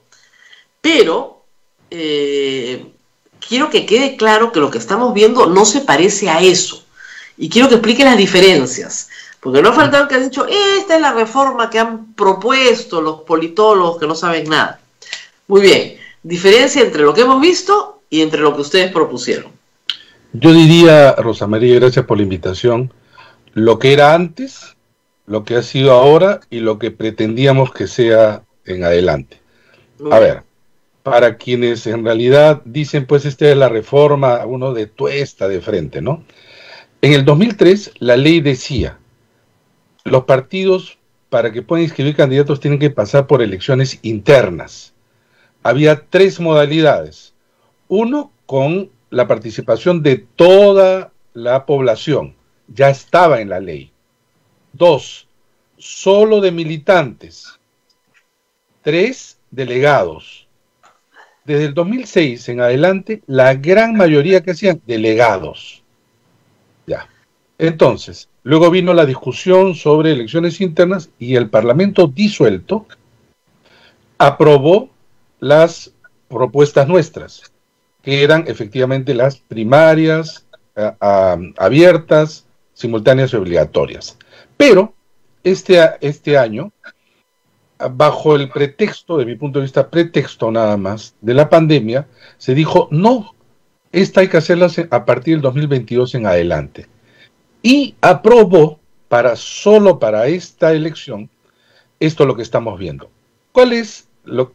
pero quiero que quede claro que lo que estamos viendo no se parece a eso. Y quiero que explique las diferencias. Porque no faltaron que han dicho, esta es la reforma que han propuesto los politólogos que no saben nada. Muy bien. Diferencia entre lo que hemos visto y entre lo que ustedes propusieron. Yo diría, Rosa María, gracias por la invitación, lo que era antes, lo que ha sido ahora y lo que pretendíamos que sea en adelante. A ver, para quienes en realidad dicen, pues esta es la reforma, uno de Tuesta de frente, ¿no? En el 2003 la ley decía, los partidos para que puedan inscribir candidatos tienen que pasar por elecciones internas. Había 3 modalidades. 1, con la participación de toda la población. Ya estaba en la ley. 2, solo de militantes. 3, delegados. Desde el 2006 en adelante, la gran mayoría que hacían, delegados. Ya. Entonces, luego vino la discusión sobre elecciones internas y el Parlamento disuelto aprobó las propuestas nuestras, que eran efectivamente las primarias abiertas, simultáneas y obligatorias. Pero este año, bajo el pretexto, de mi punto de vista, pretexto nada más, de la pandemia, se dijo, no, esta hay que hacerla a partir del 2022 en adelante. Y aprobó, solo para esta elección, esto es lo que estamos viendo.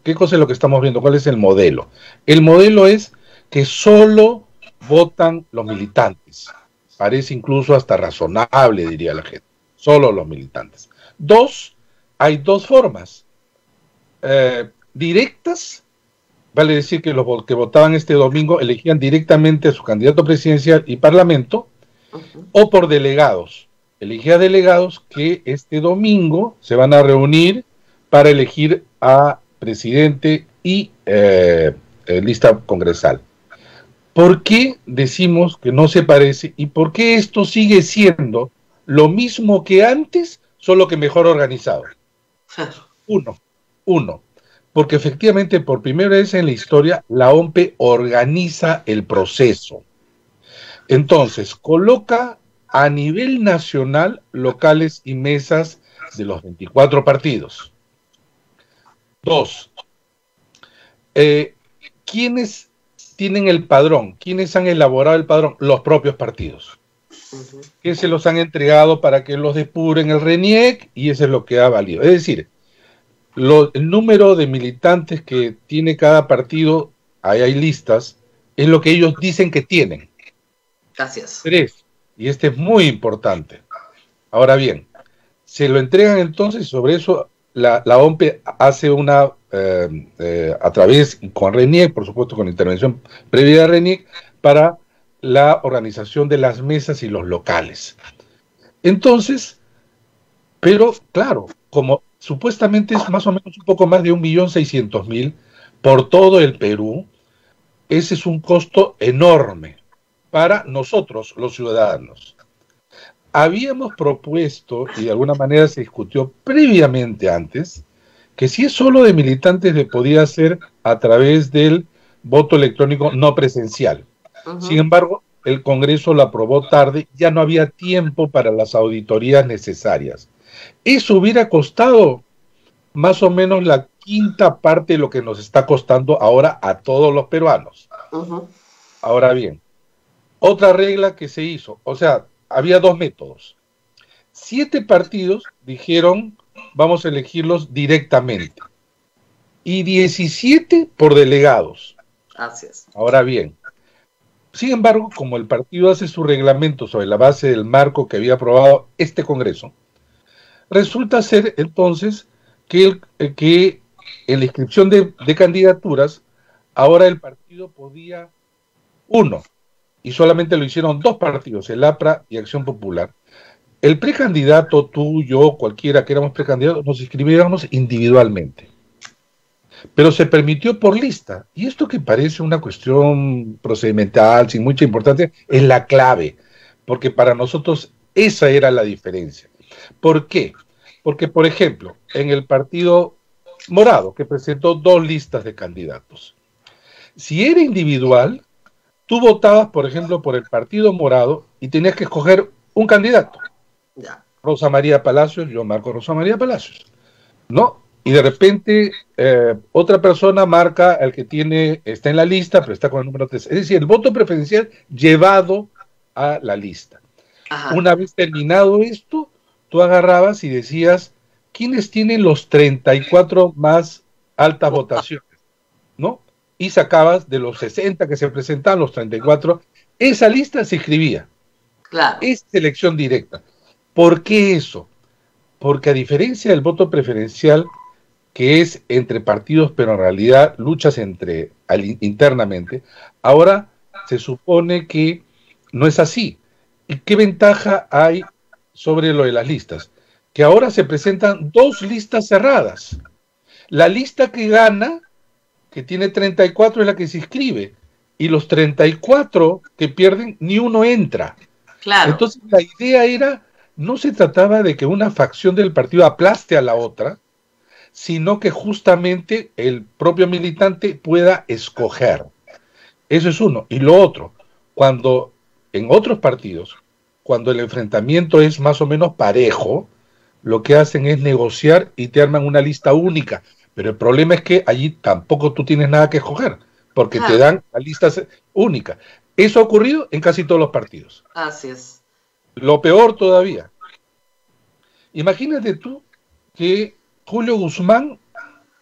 ¿Qué cosa es lo que estamos viendo? ¿Cuál es el modelo? El modelo es que solo votan los militantes. Parece incluso hasta razonable, diría la gente. Solo los militantes. 2, hay 2 formas. Directas, vale decir que los que votaban este domingo elegían directamente a su candidato presidencial y parlamento, o por delegados. Elegía delegados que este domingo se van a reunir para elegir a presidente y lista congresal. ¿Por qué decimos que no se parece y por qué esto sigue siendo lo mismo que antes, solo que mejor organizado? Uno, porque efectivamente por primera vez en la historia la OMPE organiza el proceso. Entonces, coloca a nivel nacional locales y mesas de los 24 partidos. 2. ¿Quiénes tienen el padrón? ¿Quiénes han elaborado el padrón? Los propios partidos. que se los han entregado para que los depuren el RENIEC, y eso es lo que ha valido. Es decir, el número de militantes que tiene cada partido, ahí hay listas, es lo que ellos dicen que tienen. Gracias. 3, y este es muy importante. Ahora bien, se lo entregan entonces, y sobre eso la OMPE hace una, a través, con RENIEC, por supuesto con intervención previa de RENIEC, para la organización de las mesas y los locales. Entonces, pero claro, como supuestamente es más o menos un poco más de 1.600.000 por todo el Perú, ese es un costo enorme para nosotros, los ciudadanos. Habíamos propuesto, y de alguna manera se discutió previamente antes, que si es solo de militantes le podía hacer a través del voto electrónico no presencial. Sin embargo, el Congreso lo aprobó tarde, ya no había tiempo para las auditorías necesarias. Eso hubiera costado más o menos la quinta parte de lo que nos está costando ahora a todos los peruanos. Ahora bien, otra regla que se hizo, o sea, había 2 métodos. 7 partidos dijeron, vamos a elegirlos directamente, y 17 por delegados. Así es. Ahora bien, sin embargo, como el partido hace su reglamento sobre la base del marco que había aprobado este Congreso, resulta ser entonces que en la inscripción de candidaturas, ahora el partido podía 1, y solamente lo hicieron 2 partidos, el APRA y Acción Popular. El precandidato, tú, yo, cualquiera que éramos precandidatos, nos inscribiéramos individualmente. Pero se permitió por lista. Y esto que parece una cuestión procedimental, sin mucha importancia, es la clave. Porque para nosotros esa era la diferencia. ¿Por qué? Porque, por ejemplo, en el partido Morado, que presentó 2 listas de candidatos, si era individual, tú votabas, por ejemplo, por el partido Morado y tenías que escoger un candidato. Ya. Rosa María Palacios, yo marco Rosa María Palacios, ¿no? Y de repente otra persona marca el que está en la lista, pero está con el número 3. Es decir, el voto preferencial llevado a la lista. Ajá. Una vez terminado esto, tú agarrabas y decías, ¿quiénes tienen los 34 más altas votaciones? ¿No? Y sacabas de los 60 que se presentaban, los 34, esa lista se escribía. Claro. Es selección directa. ¿Por qué eso? Porque a diferencia del voto preferencial, que es entre partidos, pero en realidad luchas internamente, ahora se supone que no es así. ¿Y qué ventaja hay sobre lo de las listas? Que ahora se presentan 2 listas cerradas. La lista que gana, que tiene 34, es la que se inscribe, y los 34 que pierden, ni uno entra. Claro. Entonces la idea era, no se trataba de que una facción del partido aplaste a la otra, sino que justamente el propio militante pueda escoger. Eso es uno. Y lo otro, cuando en otros partidos, cuando el enfrentamiento es más o menos parejo, lo que hacen es negociar y te arman una lista única. Pero el problema es que allí tampoco tú tienes nada que escoger, porque te dan la lista única. Eso ha ocurrido en casi todos los partidos. Así es. Lo peor todavía. Imagínate tú que Julio Guzmán,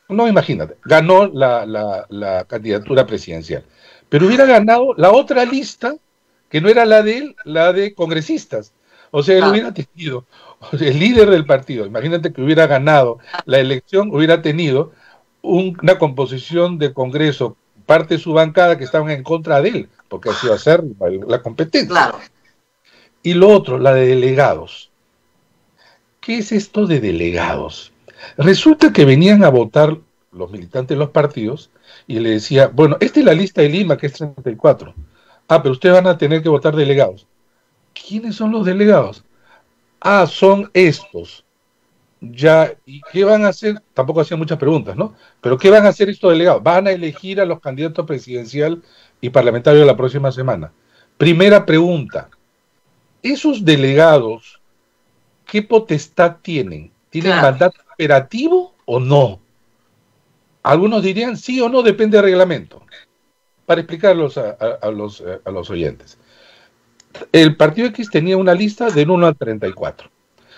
no imagínate, ganó la candidatura presidencial, pero hubiera ganado la otra lista, que no era la de él, la de congresistas. O sea, él hubiera tenido, el líder del partido, imagínate que hubiera ganado la elección, hubiera tenido una composición de Congreso, parte de su bancada que estaban en contra de él, porque así iba a ser la competencia. Claro. Y lo otro, la de delegados. ¿Qué es esto de delegados? Resulta que venían a votar los militantes de los partidos y le decía, bueno, esta es la lista de Lima, que es 34. Ah, pero ustedes van a tener que votar delegados. ¿Quiénes son los delegados? Ah, son estos. Ya, ¿y qué van a hacer? Tampoco hacían muchas preguntas, ¿no? Pero ¿qué van a hacer estos delegados? Van a elegir a los candidatos presidencial y parlamentario de la próxima semana. Primera pregunta. ¿Esos delegados qué potestad tienen? ¿Tienen mandato operativo o no? Algunos dirían sí o no, depende del reglamento. Para explicarlos a los oyentes. el partido X tenía una lista del 1 al 34.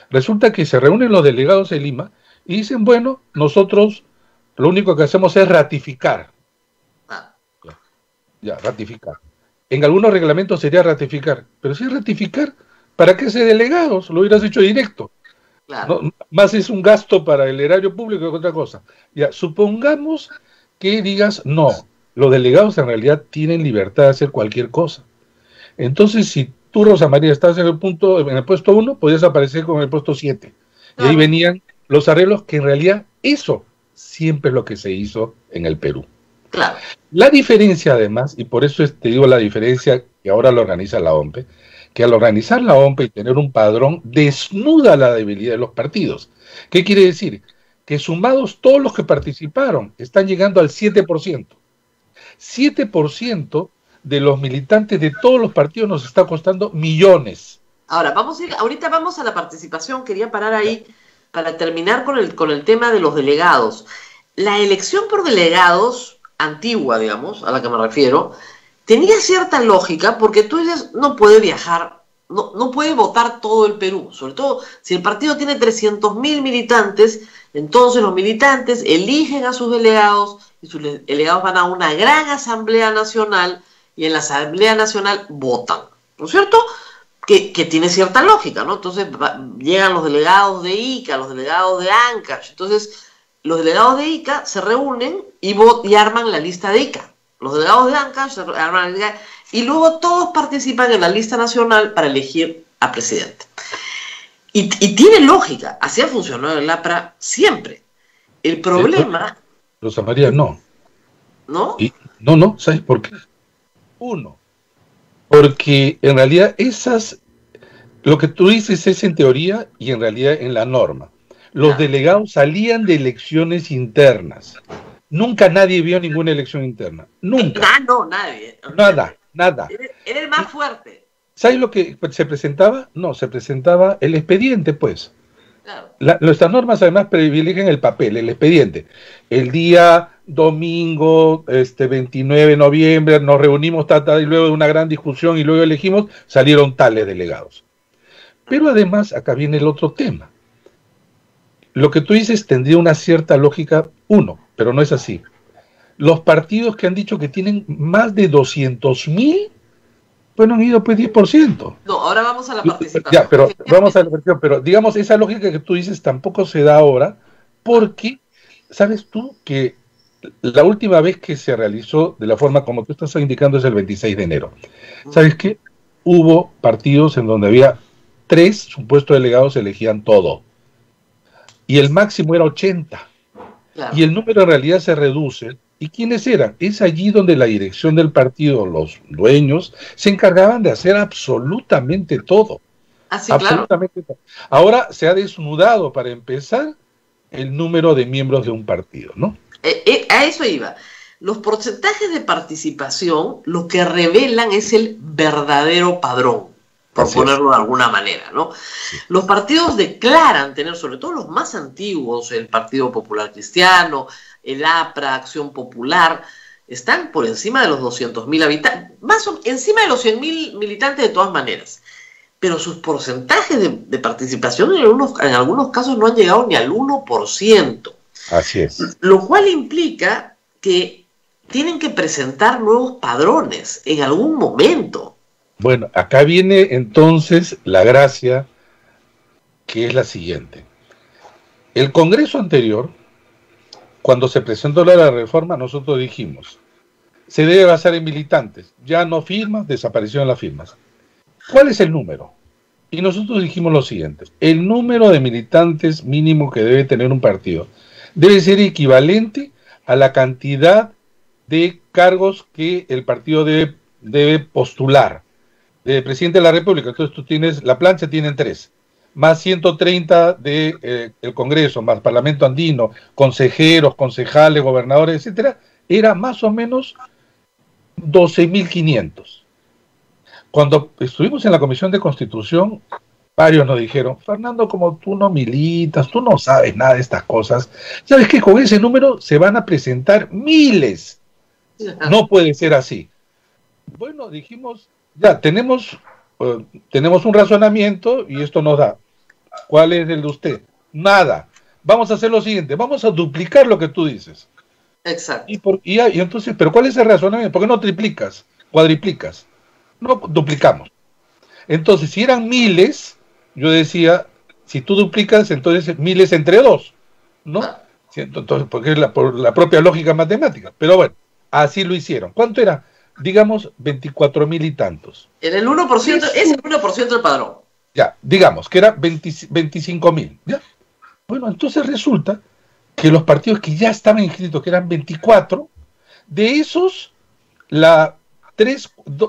Resulta que se reúnen los delegados de Lima y dicen, bueno, nosotros lo único que hacemos es ratificar. Ya, ratificar. En algunos reglamentos sería ratificar, pero si es ratificar, ¿para qué ser delegados? Lo hubieras hecho directo. Claro. No, más es un gasto para el erario público que otra cosa. Ya, supongamos que digas, no, los delegados en realidad tienen libertad de hacer cualquier cosa. Entonces, si tú, Rosa María, estás en el puesto 1, podías aparecer con el puesto 7. Y ahí venían los arreglos que en realidad eso siempre es lo que se hizo en el Perú. Claro. La diferencia además, y por eso te digo la diferencia que ahora lo organiza la OMPE, que al organizar la OMPE y tener un padrón, desnuda la debilidad de los partidos. ¿Qué quiere decir? Que sumados todos los que participaron, están llegando al 7%. 7% de los militantes de todos los partidos nos está costando millones. Ahora, ahorita vamos a la participación, quería parar ahí para terminar con el tema de los delegados. La elección por delegados antigua, digamos, a la que me refiero, tenía cierta lógica porque tú dices, no puede viajar, no puede votar todo el Perú, sobre todo si el partido tiene 300.000 militantes, entonces los militantes eligen a sus delegados y sus delegados van a una gran asamblea nacional y en la asamblea nacional votan, ¿no es cierto? Que tiene cierta lógica, ¿no? Entonces llegan los delegados de Ica, los delegados de Ancash, entonces los delegados de Ica se reúnen y arman la lista de Ica. Los delegados de Ancash se arman la lista y luego todos participan en la lista nacional para elegir a presidente. Y tiene lógica, así ha funcionado el APRA siempre. El problema... Rosa María, no. ¿No? No, ¿sabes por qué? Uno, porque en realidad lo que tú dices es en teoría y en realidad en la norma. Los delegados salían de elecciones internas. Nunca nadie vio ninguna elección interna. Nunca. Nadie. Nada. Era el más fuerte. ¿Sabes lo que se presentaba? No, se presentaba el expediente, pues. Claro. Nuestras normas además privilegian el papel, el expediente. El día domingo, 29 de noviembre, nos reunimos y luego de una gran discusión y luego elegimos, salieron tales delegados. Pero además, acá viene el otro tema. Lo que tú dices tendría una cierta lógica, pero no es así. Los partidos que han dicho que tienen más de 200.000, bueno, han ido pues 10%. No, ahora vamos a la participación. Ya, pero vamos a la participación, pero digamos, esa lógica que tú dices tampoco se da ahora, porque, ¿sabes tú que la última vez que se realizó de la forma como tú estás indicando es el 26 de enero? ¿Sabes qué? Hubo partidos en donde había 3 supuestos delegados, elegían todo. Y el máximo era 80. Claro. Y el número en realidad se reduce. ¿Y quiénes eran? Es allí donde la dirección del partido, los dueños, se encargaban de hacer absolutamente todo. Así, absolutamente claro. Todo. Ahora se ha desnudado, para empezar, el número de miembros de un partido, ¿no? A eso iba. Los porcentajes de participación lo que revelan es el verdadero padrón, por ponerlo de alguna manera, ¿no? Sí. Los partidos declaran tener, sobre todo los más antiguos, el Partido Popular Cristiano, el APRA, Acción Popular, están por encima de los 200.000 habitantes, encima de los 100.000 militantes de todas maneras. Pero sus porcentajes de participación en algunos casos no han llegado ni al 1%. Así es. Lo cual implica que tienen que presentar nuevos padrones en algún momento. Bueno, acá viene entonces la gracia, que es la siguiente. El Congreso anterior, cuando se presentó la reforma, nosotros dijimos, se debe basar en militantes. Ya no firmas, desaparecieron las firmas. ¿Cuál es el número? Y nosotros dijimos lo siguiente. El número de militantes mínimo que debe tener un partido debe ser equivalente a la cantidad de cargos que el partido debe postular. De presidente de la República, entonces tú tienes, la plancha tienen 3, más 130 de el Congreso, más Parlamento Andino, consejeros, concejales, gobernadores, etcétera, era más o menos 12.500. Cuando estuvimos en la Comisión de Constitución, varios nos dijeron, Fernando, como tú no militas, tú no sabes nada de estas cosas, ¿sabes qué? Con ese número se van a presentar miles. No puede ser así. Bueno, dijimos, ya, tenemos tenemos un razonamiento y esto nos da. ¿Cuál es el de usted? Nada. Vamos a hacer lo siguiente, vamos a duplicar lo que tú dices. Exacto. Y entonces, ¿pero cuál es el razonamiento? ¿Por qué no triplicas, cuadriplicas? No duplicamos. Entonces, si eran miles, yo decía, si tú duplicas, entonces miles entre 2, ¿no? Entonces, porque es por la propia lógica matemática. Pero bueno, así lo hicieron. ¿Cuánto era? Digamos, 24,000 y tantos. En el 1%, es el 1% del padrón. Ya, digamos, que era 25,000, ¿ya? Bueno, entonces resulta que los partidos que ya estaban inscritos, que eran 24, de esos,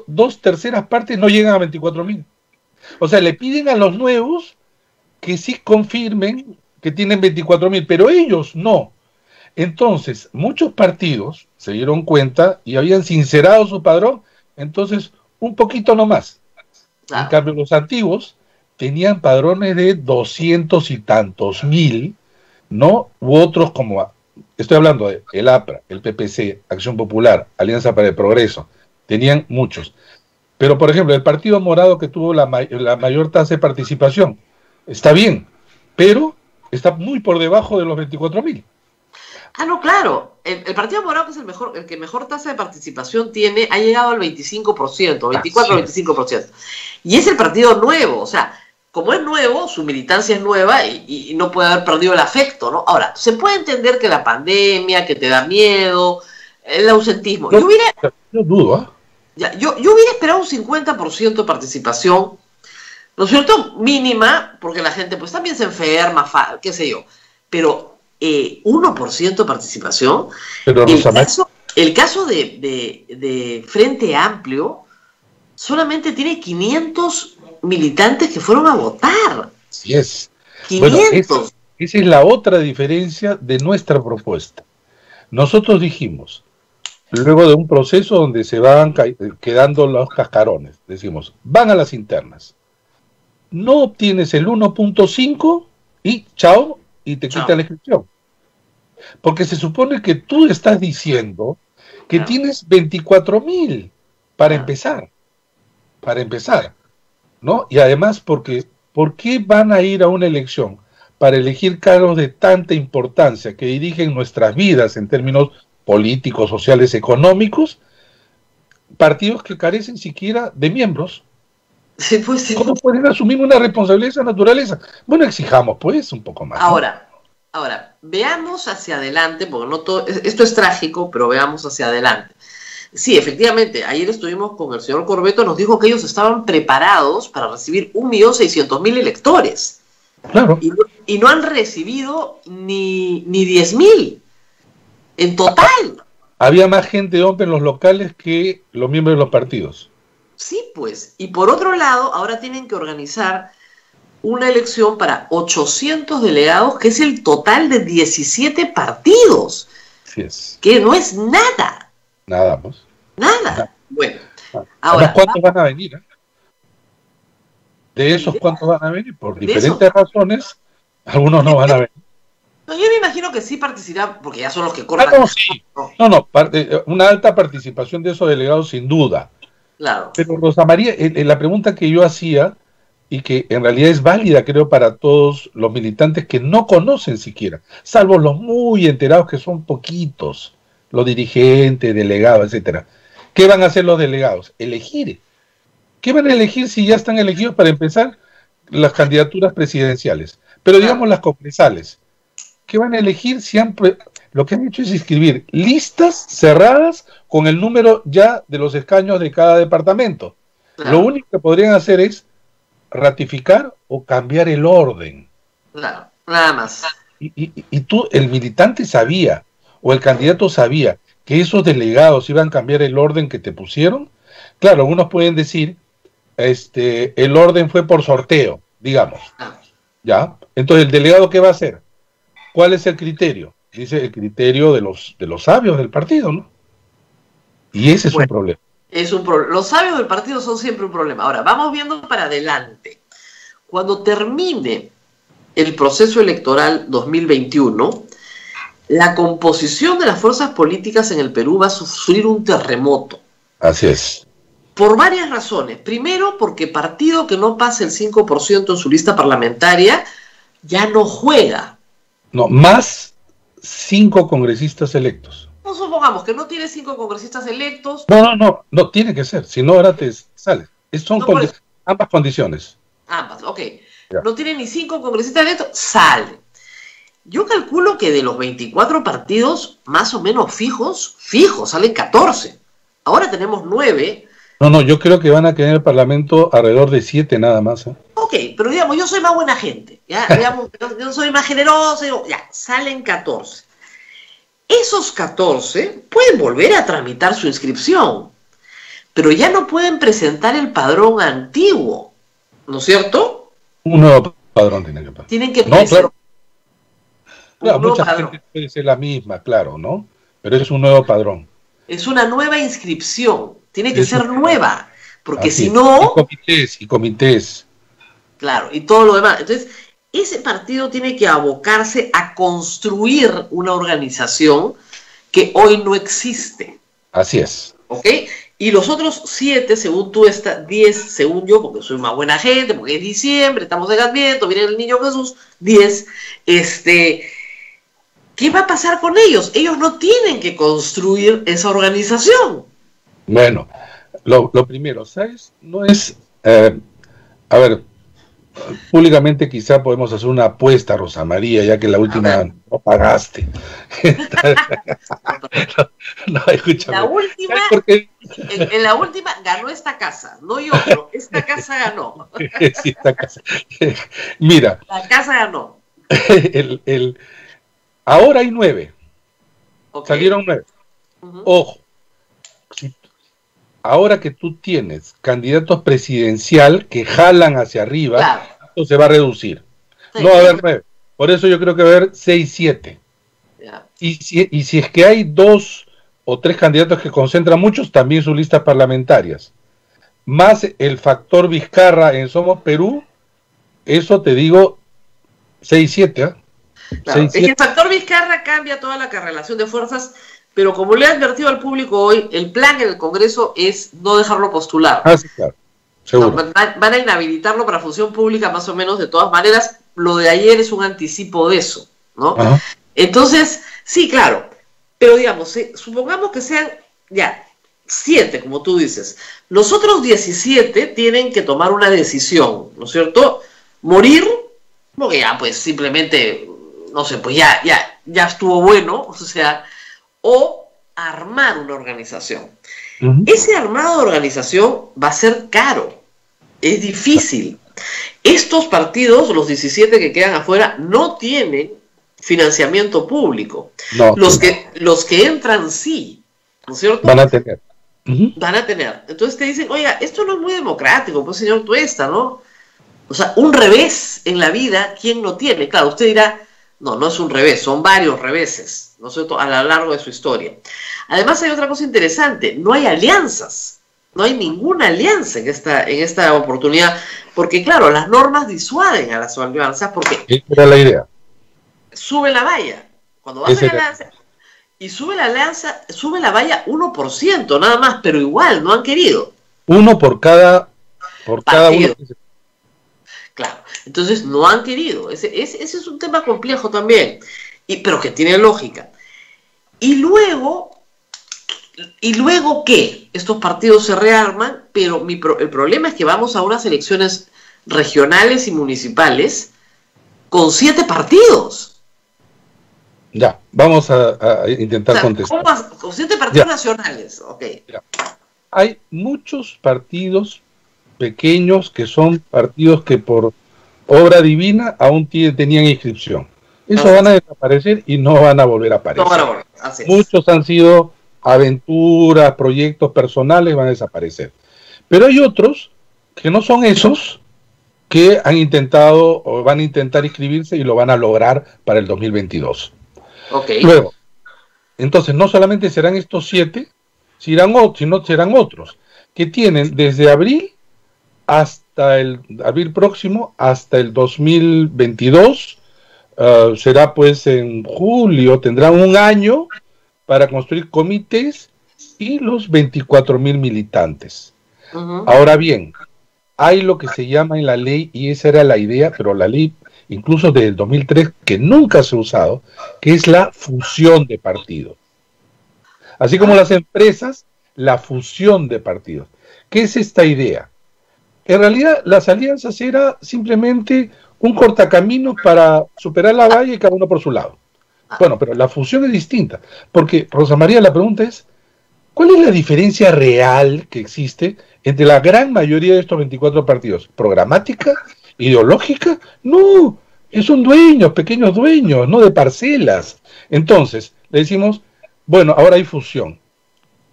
dos terceras partes no llegan a 24,000. O sea, le piden a los nuevos que sí confirmen que tienen 24,000, pero ellos no. Entonces, muchos partidos se dieron cuenta y habían sincerado su padrón, entonces, un poquito nomás. En cambio, los antiguos tenían padrones de 200 y tantos mil, ¿no? U otros como, estoy hablando de el APRA, el PPC, Acción Popular, Alianza para el Progreso, tenían muchos. Pero, por ejemplo, el Partido Morado, que tuvo la mayor tasa de participación, está bien, pero está muy por debajo de los 24,000. Ah, no, claro. El Partido Morado, que es el que mejor tasa de participación tiene, ha llegado al 25%, 24-25%. Y es el partido nuevo, o sea, como es nuevo, su militancia es nueva y no puede haber perdido el afecto, ¿no? Ahora, se puede entender que la pandemia, que te da miedo, el ausentismo. Yo dudo, yo hubiera esperado un 50% de participación, ¿no es cierto? Mínima, porque la gente pues también se enferma, qué sé yo. Pero 1% de participación. Pero el caso de Frente Amplio solamente tiene 500 militantes que fueron a votar. Sí es. 500. Bueno, esa es la otra diferencia de nuestra propuesta. Nosotros dijimos, luego de un proceso donde se van quedando los cascarones, decimos, van a las internas. No obtienes el 1.5 y chao, y te quitan la inscripción. Porque se supone que tú estás diciendo que tienes 24,000 para empezar. Para empezar, ¿no? Y además, ¿por qué van a ir a una elección para elegir cargos de tanta importancia que dirigen nuestras vidas en términos políticos, sociales, económicos, partidos que carecen siquiera de miembros? Sí, pues, sí. ¿Cómo pueden asumir una responsabilidad de esa naturaleza? Bueno, exijamos pues un poco más. Ahora, veamos hacia adelante, porque no todo, esto es trágico, pero veamos hacia adelante. Sí, efectivamente, ayer estuvimos con el señor Corbeto, nos dijo que ellos estaban preparados para recibir 1.600.000 electores. Claro. Y no han recibido ni 10.000 en total. Había más gente hombre en los locales que los miembros de los partidos. Sí, pues. Y por otro lado, ahora tienen que organizar una elección para 800 delegados, que es el total de 17 partidos. Así es. Que no es nada. Nada, pues. Nada. Bueno. Ahora, ¿cuántos van a venir? De esos, ¿cuántos van a venir? Por diferentes razones, algunos no van a venir. No, yo me imagino que sí participarán, porque ya son los que corren. Sí. Una alta participación de esos delegados, sin duda. Claro. Pero Rosa María, la pregunta que yo hacía, y que en realidad es válida, creo, para todos los militantes que no conocen siquiera, salvo los muy enterados, que son poquitos, los dirigentes, delegados, etcétera. ¿Qué van a hacer los delegados? Elegir. ¿Qué van a elegir si ya están elegidos para empezar las candidaturas presidenciales? Pero digamos las congresales. ¿Qué van a elegir si lo que han hecho es inscribir listas cerradas con el número ya de los escaños de cada departamento? Claro. Lo único que podrían hacer es ratificar o cambiar el orden. Claro, nada más. Y tú, el militante sabía, o el candidato sabía, que esos delegados iban a cambiar el orden que te pusieron. Claro, algunos pueden decir, el orden fue por sorteo, digamos. ¿Ya? Entonces, ¿el delegado qué va a hacer? ¿Cuál es el criterio? Dice el criterio de los sabios del partido, ¿no? Y ese es un problema. Los sabios del partido son siempre un problema. Ahora, vamos viendo para adelante. Cuando termine el proceso electoral 2021, la composición de las fuerzas políticas en el Perú va a sufrir un terremoto. Así es. Por varias razones. Primero, porque partido que no pase el 5% en su lista parlamentaria ya no juega. No, más 5 congresistas electos. No supongamos que no tiene 5 congresistas electos. No, tiene que ser, si no ahora te sale. Son ambas condiciones. Ambas, ok. Ya. No tiene ni 5 congresistas electos, sale. Yo calculo que de los 24 partidos, más o menos fijos, salen 14. Ahora tenemos 9. No, yo creo que van a quedar en el Parlamento alrededor de 7 nada más. Ok, pero digamos, yo soy más buena gente, ¿ya? Digamos, yo soy más generoso, digo, ya, salen 14. Esos 14 pueden volver a tramitar su inscripción, pero ya no pueden presentar el padrón antiguo, ¿no es cierto? Un nuevo padrón tienen que pasar. Tienen que presentar. Claro, nuevo mucha padrón. gente puede ser la misma, claro, ¿no? Pero es un nuevo padrón. Es una nueva inscripción, tiene que ser nueva, porque Así si es. no... Y comités. Claro, y todo lo demás. Entonces, ese partido tiene que abocarse a construir una organización que hoy no existe. Así es. ¿Ok? Y los otros 7, según tú, 10, según yo, porque soy una buena gente, porque es diciembre, estamos en Adviento, viene el niño Jesús, 10, ¿qué va a pasar con ellos? Ellos no tienen que construir esa organización. Bueno, lo primero, ¿sabes? No es... a ver, públicamente quizá podemos hacer una apuesta, Rosa María, ya que la última no pagaste. no, escúchame. La última, en la última ganó esta casa, no yo, pero esta casa ganó. Sí, esta casa. Mira. La casa ganó. Ahora hay 9. Okay. Salieron 9. Ojo. Ahora que tú tienes candidatos presidencial que jalan hacia arriba, claro, esto se va a reducir. Sí, no va a haber 9. Por eso yo creo que va a haber 6, 7. Yeah. Y si es que hay 2 o 3 candidatos que concentran muchos, también sus listas parlamentarias. Más el factor Vizcarra en Somos Perú, eso te digo 6, 7. Claro, 6, 7. Es que el factor Vizcarra cambia toda la correlación de fuerzas. Pero como le he advertido al público hoy, el plan en el Congreso es no dejarlo postular. Sí, claro. Seguro. No, van a inhabilitarlo para función pública más o menos de todas maneras. Lo de ayer es un anticipo de eso, ¿no? Ajá. Entonces, sí, claro. Pero digamos, supongamos que sean ya 7, como tú dices. Los otros 17 tienen que tomar una decisión, ¿no es cierto? Morir, porque ya pues simplemente, no sé, pues ya estuvo bueno, o sea... o armar una organización. Ese armado de organización va a ser caro, es difícil. Estos partidos, los 17 que quedan afuera, no tienen financiamiento público. No, los que entran sí, ¿no es cierto? Van a tener. Van a tener. Entonces te dicen, oiga, esto no es muy democrático, pues señor Tuesta, ¿no? O sea, un revés en la vida, ¿quién no tiene? Claro, usted dirá, no es un revés, son varios reveses, ¿no es cierto?, a lo largo de su historia. Además hay otra cosa interesante, no hay alianzas, no hay ninguna alianza en esta oportunidad, porque claro, las normas disuaden a las alianzas porque... Esa era la idea. Sube la valla, cuando baja la alianza, y sube la valla 1%, nada más, pero igual, no han querido. Uno por cada uno. Claro, entonces no han querido. Ese es un tema complejo también, pero que tiene lógica. Y luego ¿qué? Estos partidos se rearman, pero el problema es que vamos a unas elecciones regionales y municipales con 7 partidos. Ya, vamos a intentar contestar. Con 7 partidos nacionales, ok. Ya. Hay muchos partidos pequeños que son partidos que por obra divina aún tenían inscripción. Esos van a desaparecer y no van a volver a aparecer. No van a volver. Muchos han sido aventuras, proyectos personales, van a desaparecer. Pero hay otros que no son esos, que han intentado o van a intentar inscribirse y lo van a lograr para el 2022. Okay. Luego, entonces no solamente serán estos 7, sino serán otros, que tienen desde abril hasta el abril próximo, hasta el 2022, será pues en julio, tendrán un año para construir comités y los 24,000 militantes. Ahora bien, hay lo que se llama en la ley, y esa era la idea, pero la ley incluso desde el 2003, que nunca se ha usado, que es la fusión de partidos. Así como las empresas, la fusión de partidos. ¿Qué es esta idea? En realidad, las alianzas era simplemente un cortacamino para superar la valla y cada uno por su lado. Bueno, pero la fusión es distinta, porque, Rosa María, la pregunta es, ¿cuál es la diferencia real que existe entre la gran mayoría de estos 24 partidos? ¿Programática? ¿Ideológica? No, son dueños, pequeños dueños, no de parcelas. Entonces, le decimos, bueno, ahora hay fusión.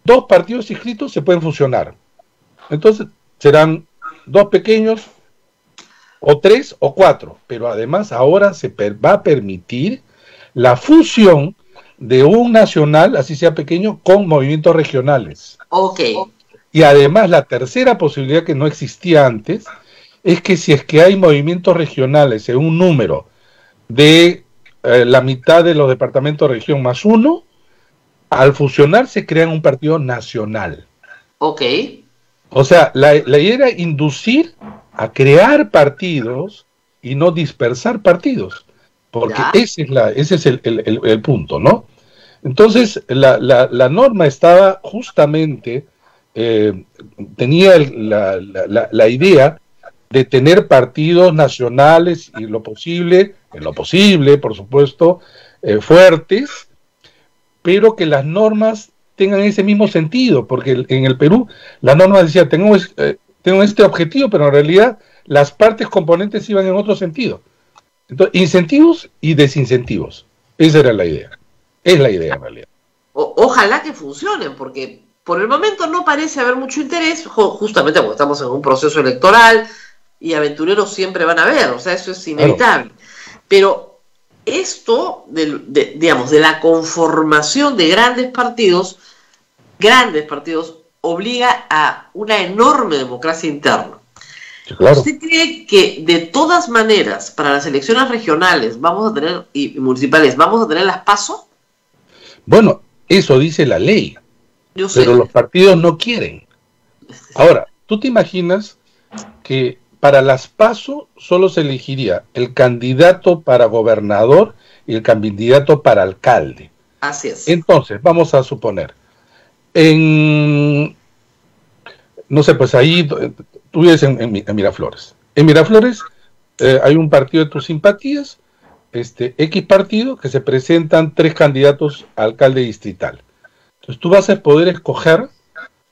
2 partidos inscritos se pueden fusionar. Entonces, serán 2 pequeños, o 3 o 4, pero además ahora se va a permitir la fusión de un nacional, así sea pequeño, con movimientos regionales. Ok. Y además la tercera posibilidad que no existía antes, es que si es que hay movimientos regionales en un número de la mitad de los departamentos de región más 1, al fusionar se crean un partido nacional. Ok. O sea, la idea era inducir a crear partidos y no dispersar partidos, porque ese es el punto, ¿no? Entonces, la norma estaba justamente, tenía la idea de tener partidos nacionales y en lo posible, por supuesto, fuertes, pero que las normas tengan ese mismo sentido, porque en el Perú la norma decía, tengo este objetivo, pero en realidad las partes componentes iban en otro sentido. Entonces, incentivos y desincentivos. Esa era la idea. Es la idea en realidad. Ojalá que funcionen, porque por el momento no parece haber mucho interés, justamente porque estamos en un proceso electoral y aventureros siempre van a haber, o sea, eso es inevitable. Claro. Pero esto, digamos, de la conformación de grandes partidos, obliga a una enorme democracia interna. Claro. ¿Usted cree que de todas maneras para las elecciones regionales vamos a tener y municipales vamos a tener las PASO? Bueno, eso dice la ley, pero los partidos no quieren. Ahora, ¿tú te imaginas que para las PASO solo se elegiría el candidato para gobernador y el candidato para alcalde? Así es. Entonces, vamos a suponer, no sé, pues ahí tú vives en Miraflores. En Miraflores hay un partido de tus simpatías, X partido, que se presentan 3 candidatos a alcalde distrital. Entonces tú vas a poder escoger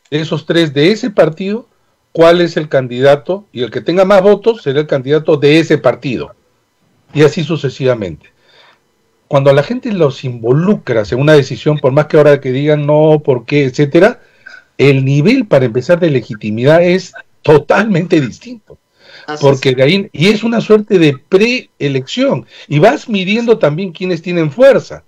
de esos 3 de ese partido cuál es el candidato, y el que tenga más votos será el candidato de ese partido. Y así sucesivamente. Cuando a la gente los involucras en una decisión, por más que ahora que digan no, por qué, etcétera, el nivel para empezar de legitimidad es totalmente distinto. Porque de ahí, y es una suerte de preelección, y vas midiendo también quiénes tienen fuerza.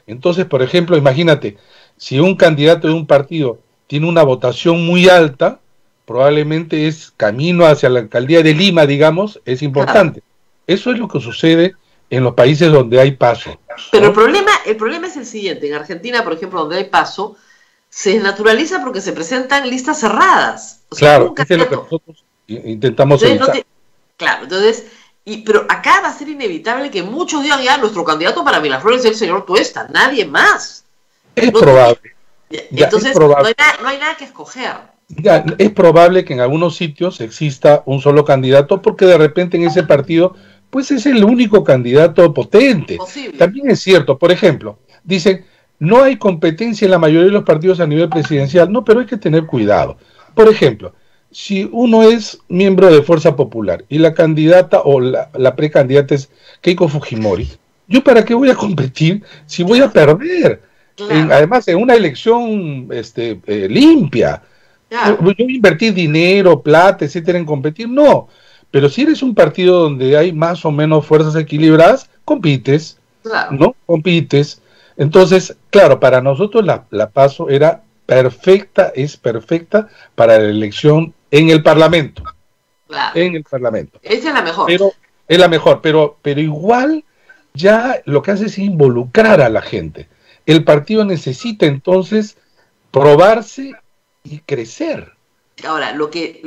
Entonces, por ejemplo, imagínate, si un candidato de un partido tiene una votación muy alta, probablemente es camino hacia la alcaldía de Lima, digamos, es importante. Eso es lo que sucede en los países donde hay PASO. Pero ¿no? el problema es el siguiente. En Argentina, por ejemplo, donde hay PASO, se desnaturaliza porque se presentan listas cerradas. O sea, claro, eso es lo que nosotros intentamos evitar. Claro, entonces, pero acá va a ser inevitable que muchos digan, ya, nuestro candidato para Miraflores es el señor Tuesta, nadie más. Es probable. Entonces, es probable. No hay nada que escoger. Ya, es probable que en algunos sitios exista un solo candidato porque de repente en ese partido pues es el único candidato potente. Posible. También es cierto, por ejemplo, dicen, no hay competencia en la mayoría de los partidos a nivel presidencial. No, pero hay que tener cuidado. Por ejemplo, si uno es miembro de Fuerza Popular y la candidata o la precandidata es Keiko Fujimori, ¿yo para qué voy a competir si voy a perder? Claro. Además, en una elección limpia. Claro. Yo invertir dinero, plata, etcétera, en competir, no. Pero si eres un partido donde hay más o menos fuerzas equilibradas, compites, claro. ¿No? Compites. Entonces, claro, para nosotros la PASO era perfecta, es perfecta para la elección en el Parlamento. Claro. En el Parlamento. Esa es la mejor. Pero, es la mejor, pero igual ya lo que hace es involucrar a la gente. El partido necesita entonces probarse y crecer. Ahora, lo que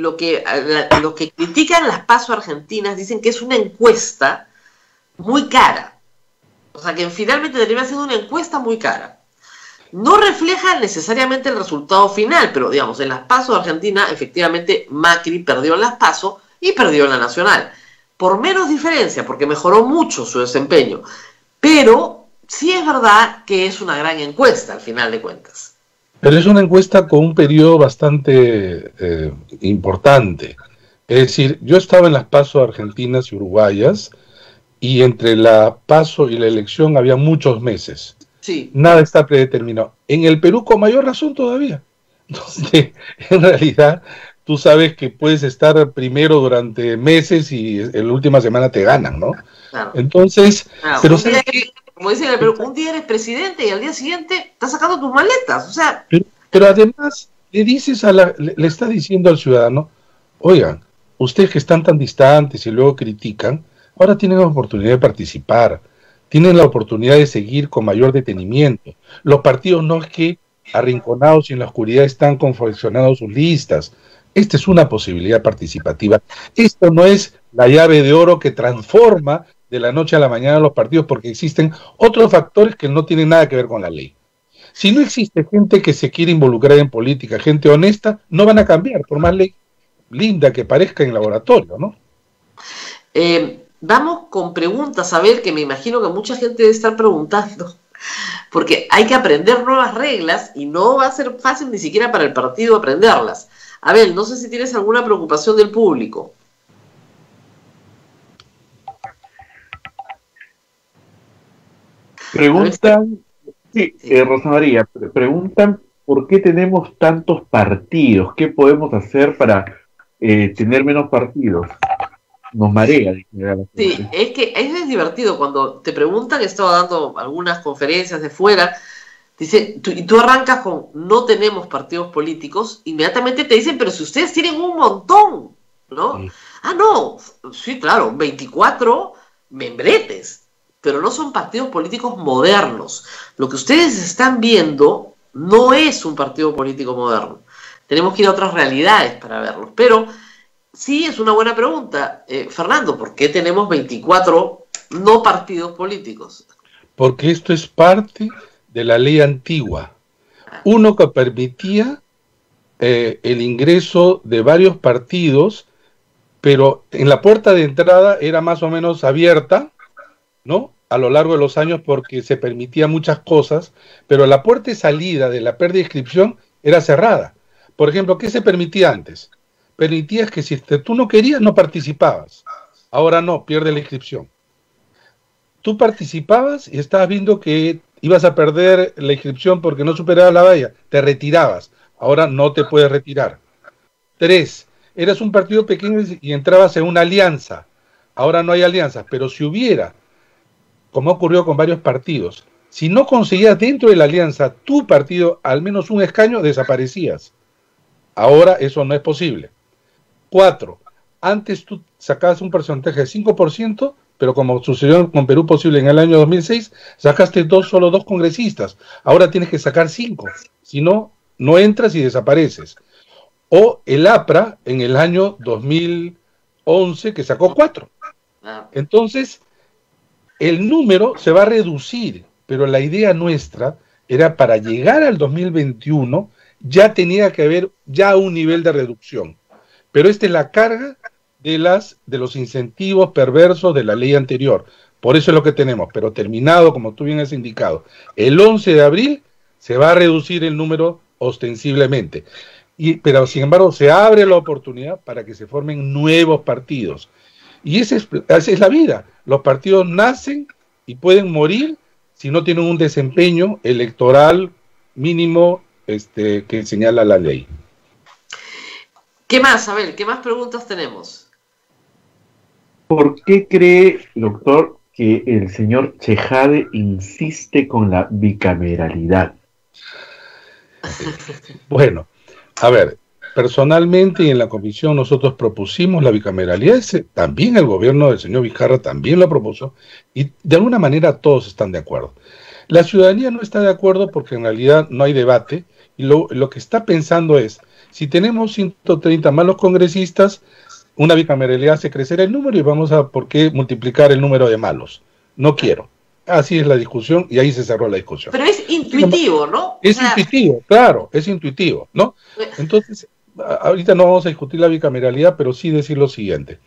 critican las PASO argentinas dicen que es una encuesta muy cara. O sea, que finalmente termina siendo una encuesta muy cara. No refleja necesariamente el resultado final, pero digamos, en las PASO de Argentina, efectivamente Macri perdió en las PASO y perdió en la nacional. Por menos diferencia, porque mejoró mucho su desempeño. Pero sí es verdad que es una gran encuesta, al final de cuentas. Pero es una encuesta con un periodo bastante importante. Es decir, yo estaba en las PASO argentinas y uruguayas, y entre la PASO y la elección había muchos meses. Sí. Nada está predeterminado. En el Perú con mayor razón todavía. Entonces, en realidad, tú sabes que puedes estar primero durante meses y en la última semana te ganan, ¿no? Claro. Entonces, pero como dicen en el Perú, un día eres presidente y al día siguiente estás sacando tus maletas, o sea... Pero además le dices le está diciendo al ciudadano, oigan, ustedes que están tan distantes y luego critican, ahora tienen la oportunidad de participar, tienen la oportunidad de seguir con mayor detenimiento. Los partidos no es que arrinconados y en la oscuridad están confeccionando sus listas. Esta es una posibilidad participativa. Esto no es la llave de oro que transforma de la noche a la mañana los partidos, porque existen otros factores que no tienen nada que ver con la ley. Si no existe gente que se quiere involucrar en política, gente honesta, no van a cambiar, por más ley linda que parezca en laboratorio, ¿no? Vamos con preguntas, a ver, que me imagino que mucha gente debe estar preguntando, porque hay que aprender nuevas reglas y no va a ser fácil ni siquiera para el partido aprenderlas. A ver, no sé si tienes alguna preocupación del público. Preguntan, sí, Rosa María, preguntan por qué tenemos tantos partidos, qué podemos hacer para tener menos partidos. Nos marea. Sí, es que es divertido cuando te preguntan, estaba dando algunas conferencias de fuera, dice, tú arrancas con no tenemos partidos políticos, inmediatamente te dicen, pero si ustedes tienen un montón, ¿no? Sí. Ah, no, sí, claro, 24 membretes, pero no son partidos políticos modernos. Lo que ustedes están viendo no es un partido político moderno. Tenemos que ir a otras realidades para verlos, pero sí es una buena pregunta. Fernando, ¿por qué tenemos 24 no partidos políticos? Porque esto es parte de la ley antigua. Uno que permitía el ingreso de varios partidos, pero en la puerta de entrada era más o menos abierta, ¿no? A lo largo de los años, porque se permitía muchas cosas, pero la puerta de salida de la pérdida de inscripción era cerrada. Por ejemplo, ¿qué se permitía antes? Permitías que si tú no querías, no participabas. Ahora no, pierdes la inscripción. Tú participabas y estabas viendo que ibas a perder la inscripción porque no superabas la valla, te retirabas. Ahora no te puedes retirar. 3, eras un partido pequeño y entrabas en una alianza. Ahora no hay alianzas, pero si hubiera, como ocurrió con varios partidos, si no conseguías dentro de la alianza tu partido al menos un escaño, desaparecías. Ahora eso no es posible. 4, antes tú sacabas un porcentaje de 5%, pero como sucedió con Perú Posible en el año 2006, sacaste solo dos congresistas. Ahora tienes que sacar 5, si no, no entras y desapareces. O el APRA en el año 2011 que sacó 4. Entonces, el número se va a reducir, pero la idea nuestra era para llegar al 2021 ya tenía que haber ya un nivel de reducción. Pero esta es la carga de los incentivos perversos de la ley anterior. Por eso es lo que tenemos, pero terminado, como tú bien has indicado, el 11 de abril se va a reducir el número ostensiblemente. Pero sin embargo se abre la oportunidad para que se formen nuevos partidos. Y esa es la vida. Los partidos nacen y pueden morir si no tienen un desempeño electoral mínimo que señala la ley. ¿Qué más, Abel? ¿Qué más preguntas tenemos? ¿Por qué cree, doctor, que el señor Chejade insiste con la bicameralidad? Bueno, a ver, personalmente y en la comisión nosotros propusimos la bicameralidad, también el gobierno del señor Vizcarra también lo propuso, y de alguna manera todos están de acuerdo. La ciudadanía no está de acuerdo porque en realidad no hay debate, y lo que está pensando es Si tenemos 130 malos congresistas, una bicameralidad hace crecer el número y vamos a por qué multiplicar el número de malos. No quiero. Así es la discusión y ahí se cerró la discusión. Pero es intuitivo, ¿no? Es intuitivo, claro, es intuitivo, ¿no? Entonces, ahorita no vamos a discutir la bicameralidad, pero sí decir lo siguiente.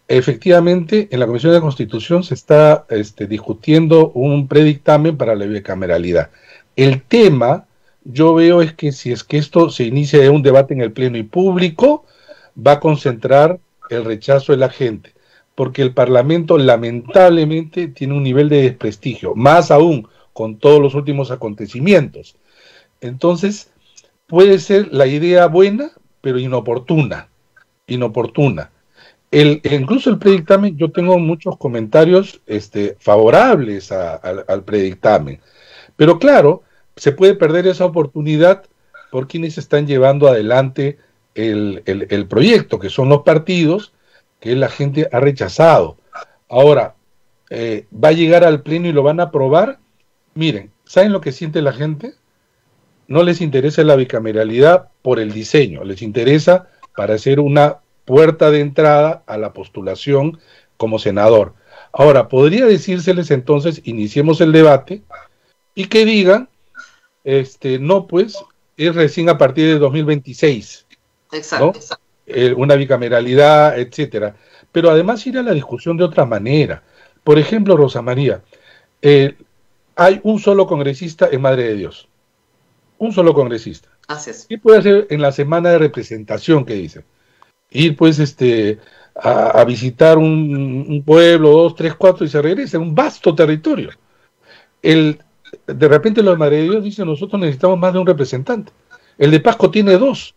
Efectivamente, en la Comisión de Constitución se está discutiendo un predictamen para la bicameralidad. El tema, yo veo, es que si es que esto se inicia de un debate en el Pleno y público, va a concentrar el rechazo de la gente, porque el Parlamento lamentablemente tiene un nivel de desprestigio, más aún con todos los últimos acontecimientos. Entonces, puede ser la idea buena, pero inoportuna. Incluso el predictamen, yo tengo muchos comentarios favorables al predictamen, pero claro, se puede perder esa oportunidad por quienes están llevando adelante el proyecto, que son los partidos que la gente ha rechazado. Ahora, ¿va a llegar al pleno y lo van a aprobar? Miren, ¿saben lo que siente la gente? No les interesa la bicameralidad por el diseño, les interesa para hacer una puerta de entrada a la postulación como senador. Ahora, podría decírseles entonces, iniciemos el debate y que digan, no, pues, es recién a partir de 2026. Exacto. ¿No? Una bicameralidad, etcétera. Pero además ir a la discusión de otra manera. Por ejemplo, Rosa María, hay un solo congresista en Madre de Dios. Un solo congresista. Así es. ¿Qué puede hacer en la semana de representación que dice? Ir pues a visitar un pueblo, 2, 3, 4 y se regresa, un vasto territorio. De repente los de Madre de Dios dicen, nosotros necesitamos más de un representante. El de Pasco tiene 2.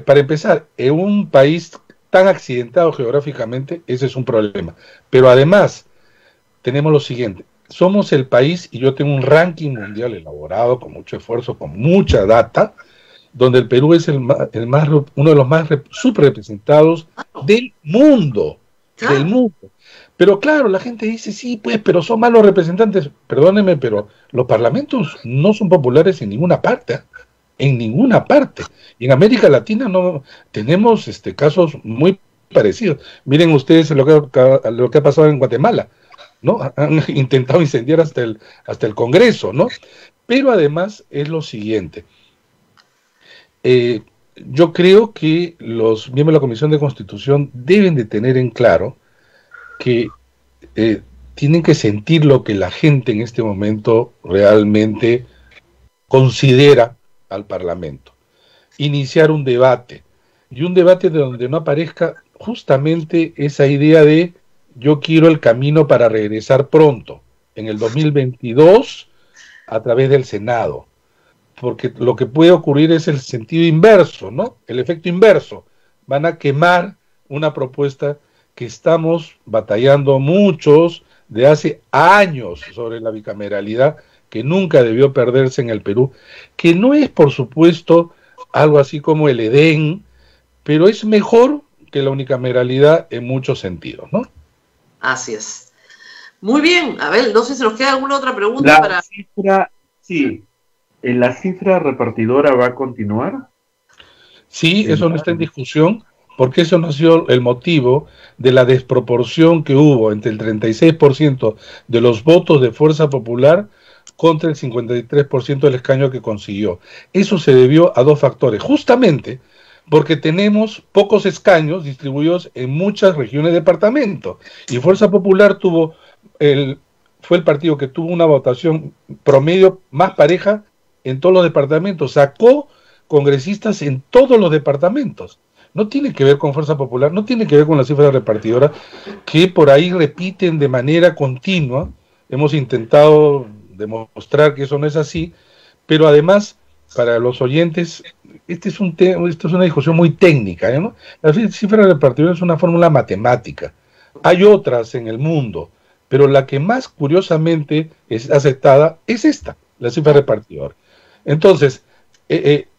Para empezar, en un país tan accidentado geográficamente, ese es un problema. Pero además, tenemos lo siguiente. Somos el país, y yo tengo un ranking mundial elaborado con mucho esfuerzo, con mucha data, donde el Perú es uno de los más subrepresentados del mundo. Del mundo. Pero claro, la gente dice, sí, pues, pero son malos representantes. Perdónenme, pero los parlamentos no son populares en ninguna parte. En ninguna parte. Y en América Latina no tenemos casos muy parecidos. Miren ustedes lo que ha pasado en Guatemala, ¿no? Han intentado incendiar hasta el Congreso, ¿no? Pero además es lo siguiente. Yo creo que los miembros de la Comisión de Constitución deben de tener en claro que tienen que sentir lo que la gente en este momento realmente considera al Parlamento. Iniciar un debate, y un debate de donde no aparezca justamente esa idea de yo quiero el camino para regresar pronto, en el 2022, a través del Senado. Porque lo que puede ocurrir es el sentido inverso, ¿no? El efecto inverso. Van a quemar una propuesta que estamos batallando muchos de hace años sobre la bicameralidad, que nunca debió perderse en el Perú, que no es, por supuesto, algo así como el Edén, pero es mejor que la unicameralidad en muchos sentidos, ¿no? Así es. Muy bien, a ver, no sé si nos queda alguna otra pregunta para... Cifra, sí. ¿La cifra repartidora va a continuar? Sí, eso no está en discusión, porque eso no ha sido el motivo de la desproporción que hubo entre el 36% de los votos de Fuerza Popular contra el 53% del escaño que consiguió. Eso se debió a 2 factores, justamente porque tenemos pocos escaños distribuidos en muchas regiones de departamento, y Fuerza Popular fue el partido que tuvo una votación promedio más pareja en todos los departamentos, sacó congresistas en todos los departamentos. No tiene que ver con Fuerza Popular, no tiene que ver con la cifra repartidora, que por ahí repiten de manera continua. Hemos intentado demostrar que eso no es así, pero además, para los oyentes, esto es una discusión muy técnica, ¿no? La cifra repartidora es una fórmula matemática. Hay otras en el mundo, pero la que más curiosamente es aceptada es esta, la cifra repartidora. Entonces,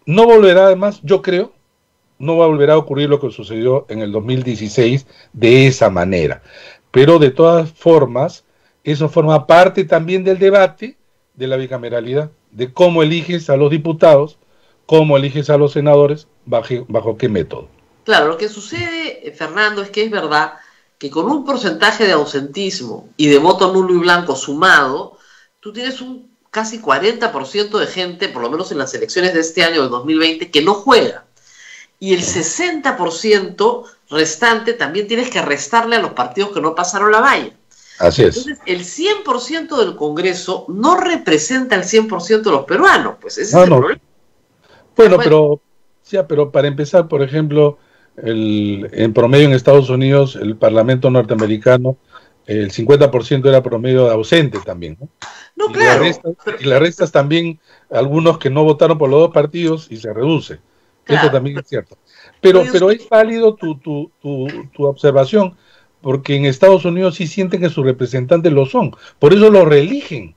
no volverá, además, yo creo, no va a volver a ocurrir lo que sucedió en el 2016 de esa manera. Pero de todas formas, eso forma parte también del debate de la bicameralidad, de cómo eliges a los diputados, cómo eliges a los senadores, bajo qué método. Claro, lo que sucede, Fernando, es que es verdad que con un porcentaje de ausentismo y de voto nulo y blanco sumado, tú tienes un casi 40% de gente, por lo menos en las elecciones de este año, del 2020, que no juega. Y el 60% restante también tienes que restarle a los partidos que no pasaron la valla. Así es. Entonces, el 100% del Congreso no representa el 100% de los peruanos, pues ese No, es el no. problema. Bueno, pero para empezar, por ejemplo, en promedio en Estados Unidos, el Parlamento norteamericano, el 50% era promedio de ausentes también, ¿no? No, Y claro. le restas también algunos que no votaron por los dos partidos y se reduce. Claro. Esto también es cierto. Pero es válido tu observación, porque en Estados Unidos sí sienten que sus representantes lo son. Por eso lo reeligen.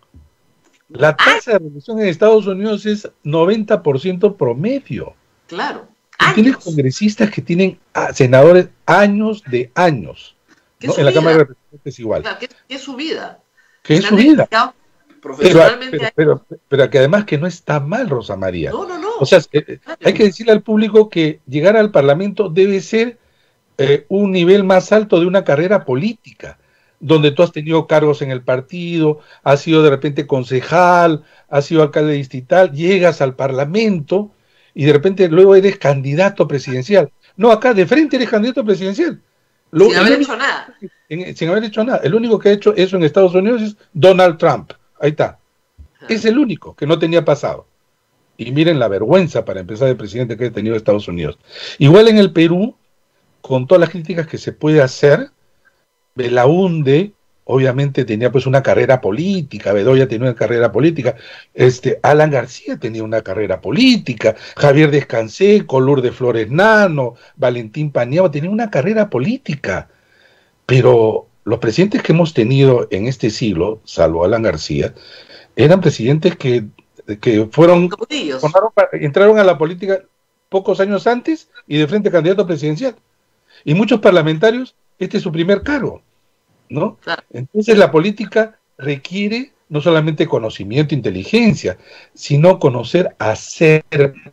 La tasa de reelección en Estados Unidos es 90% promedio. Claro. Y tienes congresistas que tienen senadores años de años. ¿No? En la Cámara de Representantes igual. Claro, ¿qué es su vida? ¿Qué es su vida? Profesionalmente. Pero que además que no está mal, Rosa María. No. O sea, hay que decirle al público que llegar al Parlamento debe ser un nivel más alto de una carrera política, donde tú has tenido cargos en el partido, has sido de repente concejal, has sido alcalde distrital, llegas al Parlamento y de repente luego eres candidato presidencial. No, acá de frente eres candidato presidencial. Sin haber hecho nada. Sin haber hecho nada. El único que ha hecho eso en Estados Unidos es Donald Trump. Ahí está. Es el único que no tenía pasado. Y miren la vergüenza, para empezar, del presidente que ha tenido Estados Unidos. Igual en el Perú, con todas las críticas que se puede hacer, Belaúnde obviamente tenía pues una carrera política, Bedoya tenía una carrera política, Alan García tenía una carrera política, Javier Descanseco, Lourdes Flores Nano, Valentín Paniagua tenían una carrera política, pero los presidentes que hemos tenido en este siglo, salvo Alan García, eran presidentes que entraron a la política pocos años antes y de frente candidato presidencial. Y muchos parlamentarios, este es su primer cargo, ¿no? Claro. Entonces la política requiere no solamente conocimiento, inteligencia, sino conocer hacer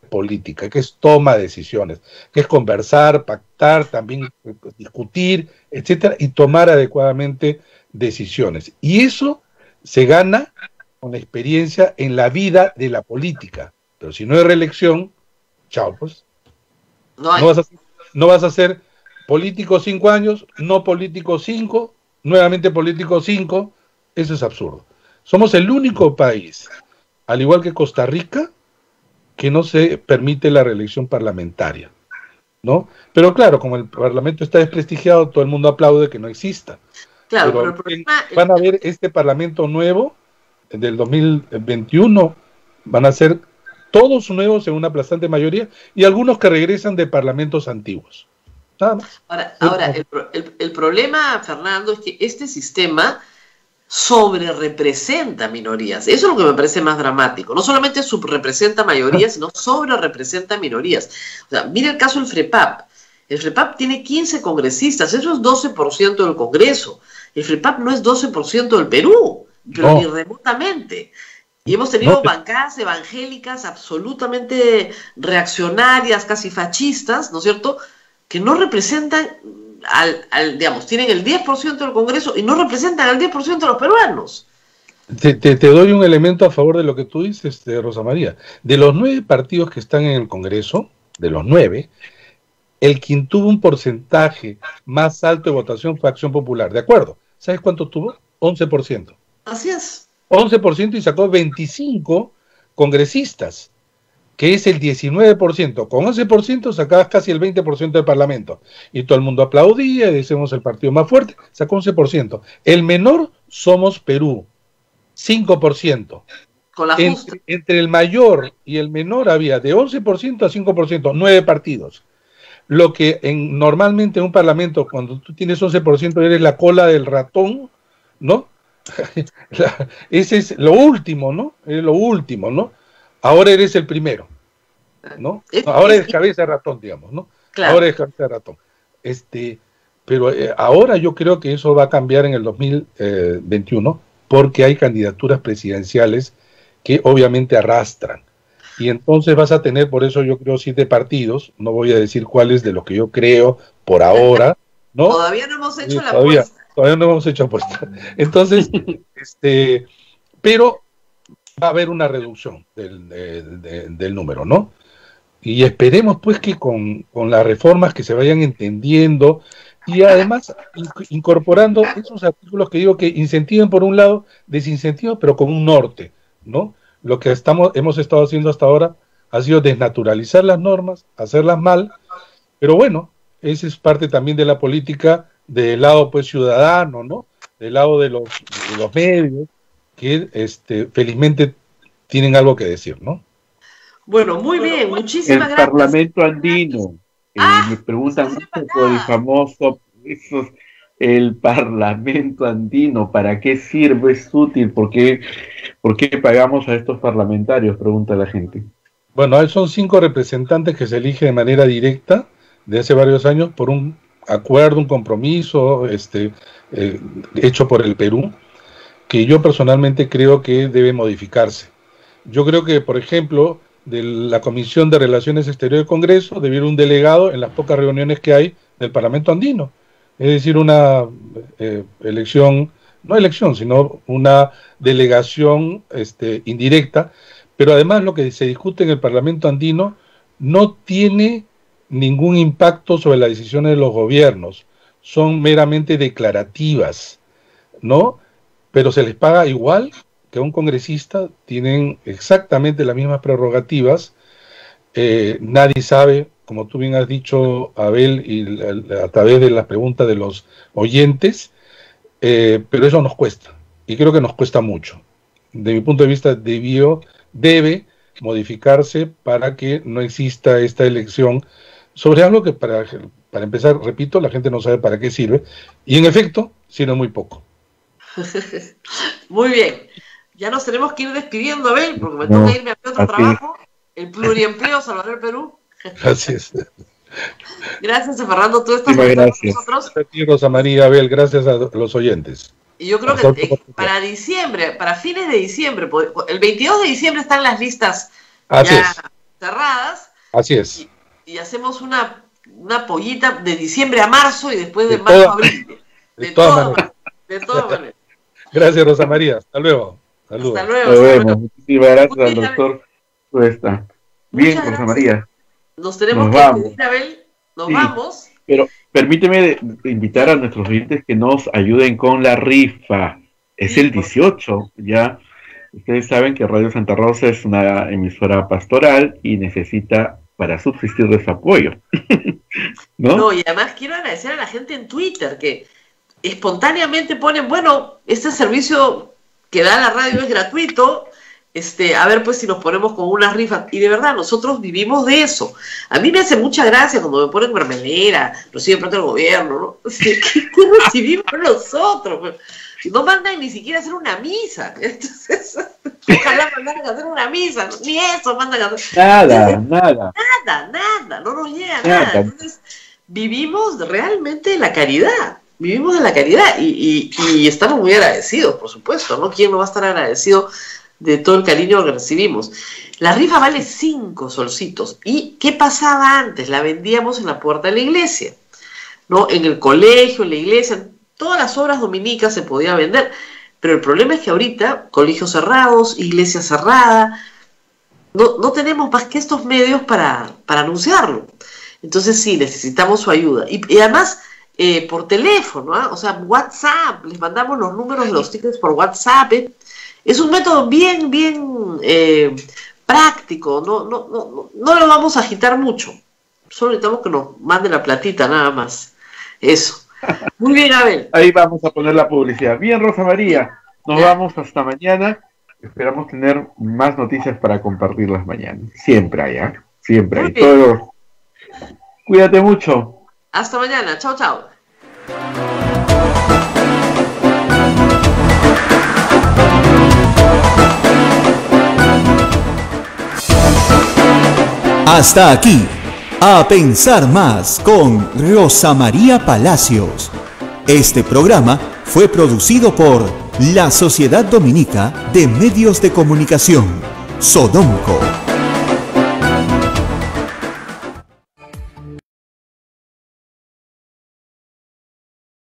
política, que es toma de decisiones, que es conversar, pactar, también discutir, etcétera, y tomar adecuadamente decisiones. Y eso se gana con la experiencia en la vida de la política. Pero si no hay reelección, chao, pues. No vas a ser político 5 años, no político 5, nuevamente político 5, eso es absurdo. Somos el único país, al igual que Costa Rica, que no se permite la reelección parlamentaria, ¿no? Pero claro, como el Parlamento está desprestigiado, todo el mundo aplaude que no exista. Claro, pero el problema, van a ver este Parlamento nuevo, del 2021, van a ser todos nuevos en una aplastante mayoría, y algunos que regresan de parlamentos antiguos. Ahora el problema, Fernando, es que este sistema sobre-representa minorías. Eso es lo que me parece más dramático. No solamente subrepresenta mayorías, sino sobre-representa minorías. O sea, mira el caso del FREPAP. El FREPAP tiene 15 congresistas, eso es 12% del Congreso. El FREPAP no es 12% del Perú, pero ni remotamente. Y hemos tenido bancadas evangélicas absolutamente reaccionarias, casi fascistas, ¿no es cierto?, que no representan digamos, tienen el 10% del Congreso y no representan al 10% de los peruanos. Te doy un elemento a favor de lo que tú dices, Rosa María. De los 9 partidos que están en el Congreso, de los 9, el quien tuvo un porcentaje más alto de votación fue Acción Popular, ¿de acuerdo? ¿Sabes cuánto tuvo? 11%. Así es. 11% y sacó 25 congresistas, que es el 19%. Con 11% sacabas casi el 20% del Parlamento. Y todo el mundo aplaudía, y decimos el partido más fuerte, sacó 11%. El menor, Somos Perú, 5%. Con la justa. Entre el mayor y el menor había de 11% a 5%, 9 partidos. Lo que normalmente en un Parlamento, cuando tú tienes 11%, eres la cola del ratón, ¿no? Ese es lo último, ¿no? Es lo último, ¿no? Ahora eres el primero, ¿no? Ahora eres cabeza de ratón, digamos, ¿no? Claro. Ahora eres cabeza de ratón. Pero ahora yo creo que eso va a cambiar en el 2021, porque hay candidaturas presidenciales que obviamente arrastran. y entonces vas a tener, por eso yo creo, 7 partidos, no voy a decir cuáles de los que yo creo por ahora, ¿no? Todavía no hemos hecho la apuesta. Todavía no hemos hecho apuesta. Entonces, pero va a haber una reducción del número, ¿no? Y esperemos pues que con las reformas que se vayan entendiendo y además incorporando esos artículos que digo que incentiven por un lado, desincentivan, pero con un norte, ¿no? Lo que hemos estado haciendo hasta ahora ha sido desnaturalizar las normas, hacerlas mal, pero bueno, esa es parte también de la política del lado pues ciudadano, ¿no? Del lado de los medios, que felizmente tienen algo que decir, ¿no? Bueno, muy bien, muchísimas gracias. El Parlamento Andino, me preguntan mucho por el famoso, el Parlamento Andino, ¿para qué sirve? ¿Es útil? ¿Por qué pagamos a estos parlamentarios? Pregunta la gente. Bueno, son 5 representantes que se eligen de manera directa de hace varios años por un acuerdo, un compromiso hecho por el Perú, que yo personalmente creo que debe modificarse. Yo creo que, por ejemplo, de la Comisión de Relaciones Exteriores del Congreso debiera un delegado en las pocas reuniones que hay del Parlamento Andino. Es decir, una sino una delegación indirecta, pero además lo que se discute en el Parlamento Andino no tiene ningún impacto sobre las decisiones de los gobiernos, son meramente declarativas, ¿no? Pero se les paga igual que a un congresista, tienen exactamente las mismas prerrogativas, nadie sabe, como tú bien has dicho, Abel, y a través de las preguntas de los oyentes, pero eso nos cuesta, y creo que nos cuesta mucho. De mi punto de vista, debe modificarse para que no exista esta elección sobre algo que, para empezar, repito, la gente no sabe para qué sirve, y en efecto, sirve muy poco. Muy bien. Ya nos tenemos que ir despidiendo, Abel, porque me toca irme a otro trabajo, el pluriempleo Salvador del Perú. Gracias. Gracias, Fernando, tú estás con nosotros. Gracias, Rosa María, Abel, gracias a los oyentes. Y yo creo que para diciembre, para fines de diciembre, el 22 de diciembre están las listas cerradas. Así es. Y hacemos una pollita de diciembre a marzo y después de marzo a abril. De todas maneras. Gracias, Rosa María. Hasta luego. Saludos. Hasta luego. Muchísimas gracias al doctor. Bien, Rosa María. Nos tenemos que despedir, Abel. Nos vamos. Pero permíteme invitar a nuestros oyentes que nos ayuden con la rifa. Es el 18, ya. Ustedes saben que Radio Santa Rosa es una emisora pastoral y necesita para subsistir de su apoyo. ¿No? Y además quiero agradecer a la gente en Twitter que espontáneamente ponen, bueno, este servicio que da la radio es gratuito, a ver pues si nos ponemos con una rifa, y de verdad nosotros vivimos de eso. A mí me hace mucha gracia cuando me ponen mermelera, recibe plata del gobierno, ¿no? ¿Qué recibimos nosotros? Pues? No mandan ni siquiera a hacer una misa. Entonces, ojalá mandaran a hacer una misa, ni eso mandan a hacer. Nada, no nos llega nada. Entonces, vivimos realmente de la caridad. Vivimos de la caridad y estamos muy agradecidos, por supuesto, ¿no? ¿Quién no va a estar agradecido de todo el cariño que recibimos? La rifa vale 5 solcitos. ¿Y qué pasaba antes? La vendíamos en la puerta de la iglesia, ¿no? En el colegio, en la iglesia, en todas las obras dominicas se podía vender. Pero el problema es que ahorita, colegios cerrados, iglesia cerrada, no tenemos más que estos medios para anunciarlo. Entonces sí, necesitamos su ayuda. Y además, por teléfono, o sea, WhatsApp, les mandamos los números de los tickets por WhatsApp. Es un método bien práctico, no lo vamos a agitar mucho. Solo necesitamos que nos manden la platita, nada más. Eso. Muy bien, Abel. Ahí vamos a poner la publicidad. Bien, Rosa María, nos vamos hasta mañana. Esperamos tener más noticias para compartirlas mañana. Siempre hay, siempre hay. Todo. Cuídate mucho. Hasta mañana. Chao, chao. Hasta aquí, A Pensar Más con Rosa María Palacios. Este programa fue producido por la Sociedad Dominica de Medios de Comunicación, Sodomco.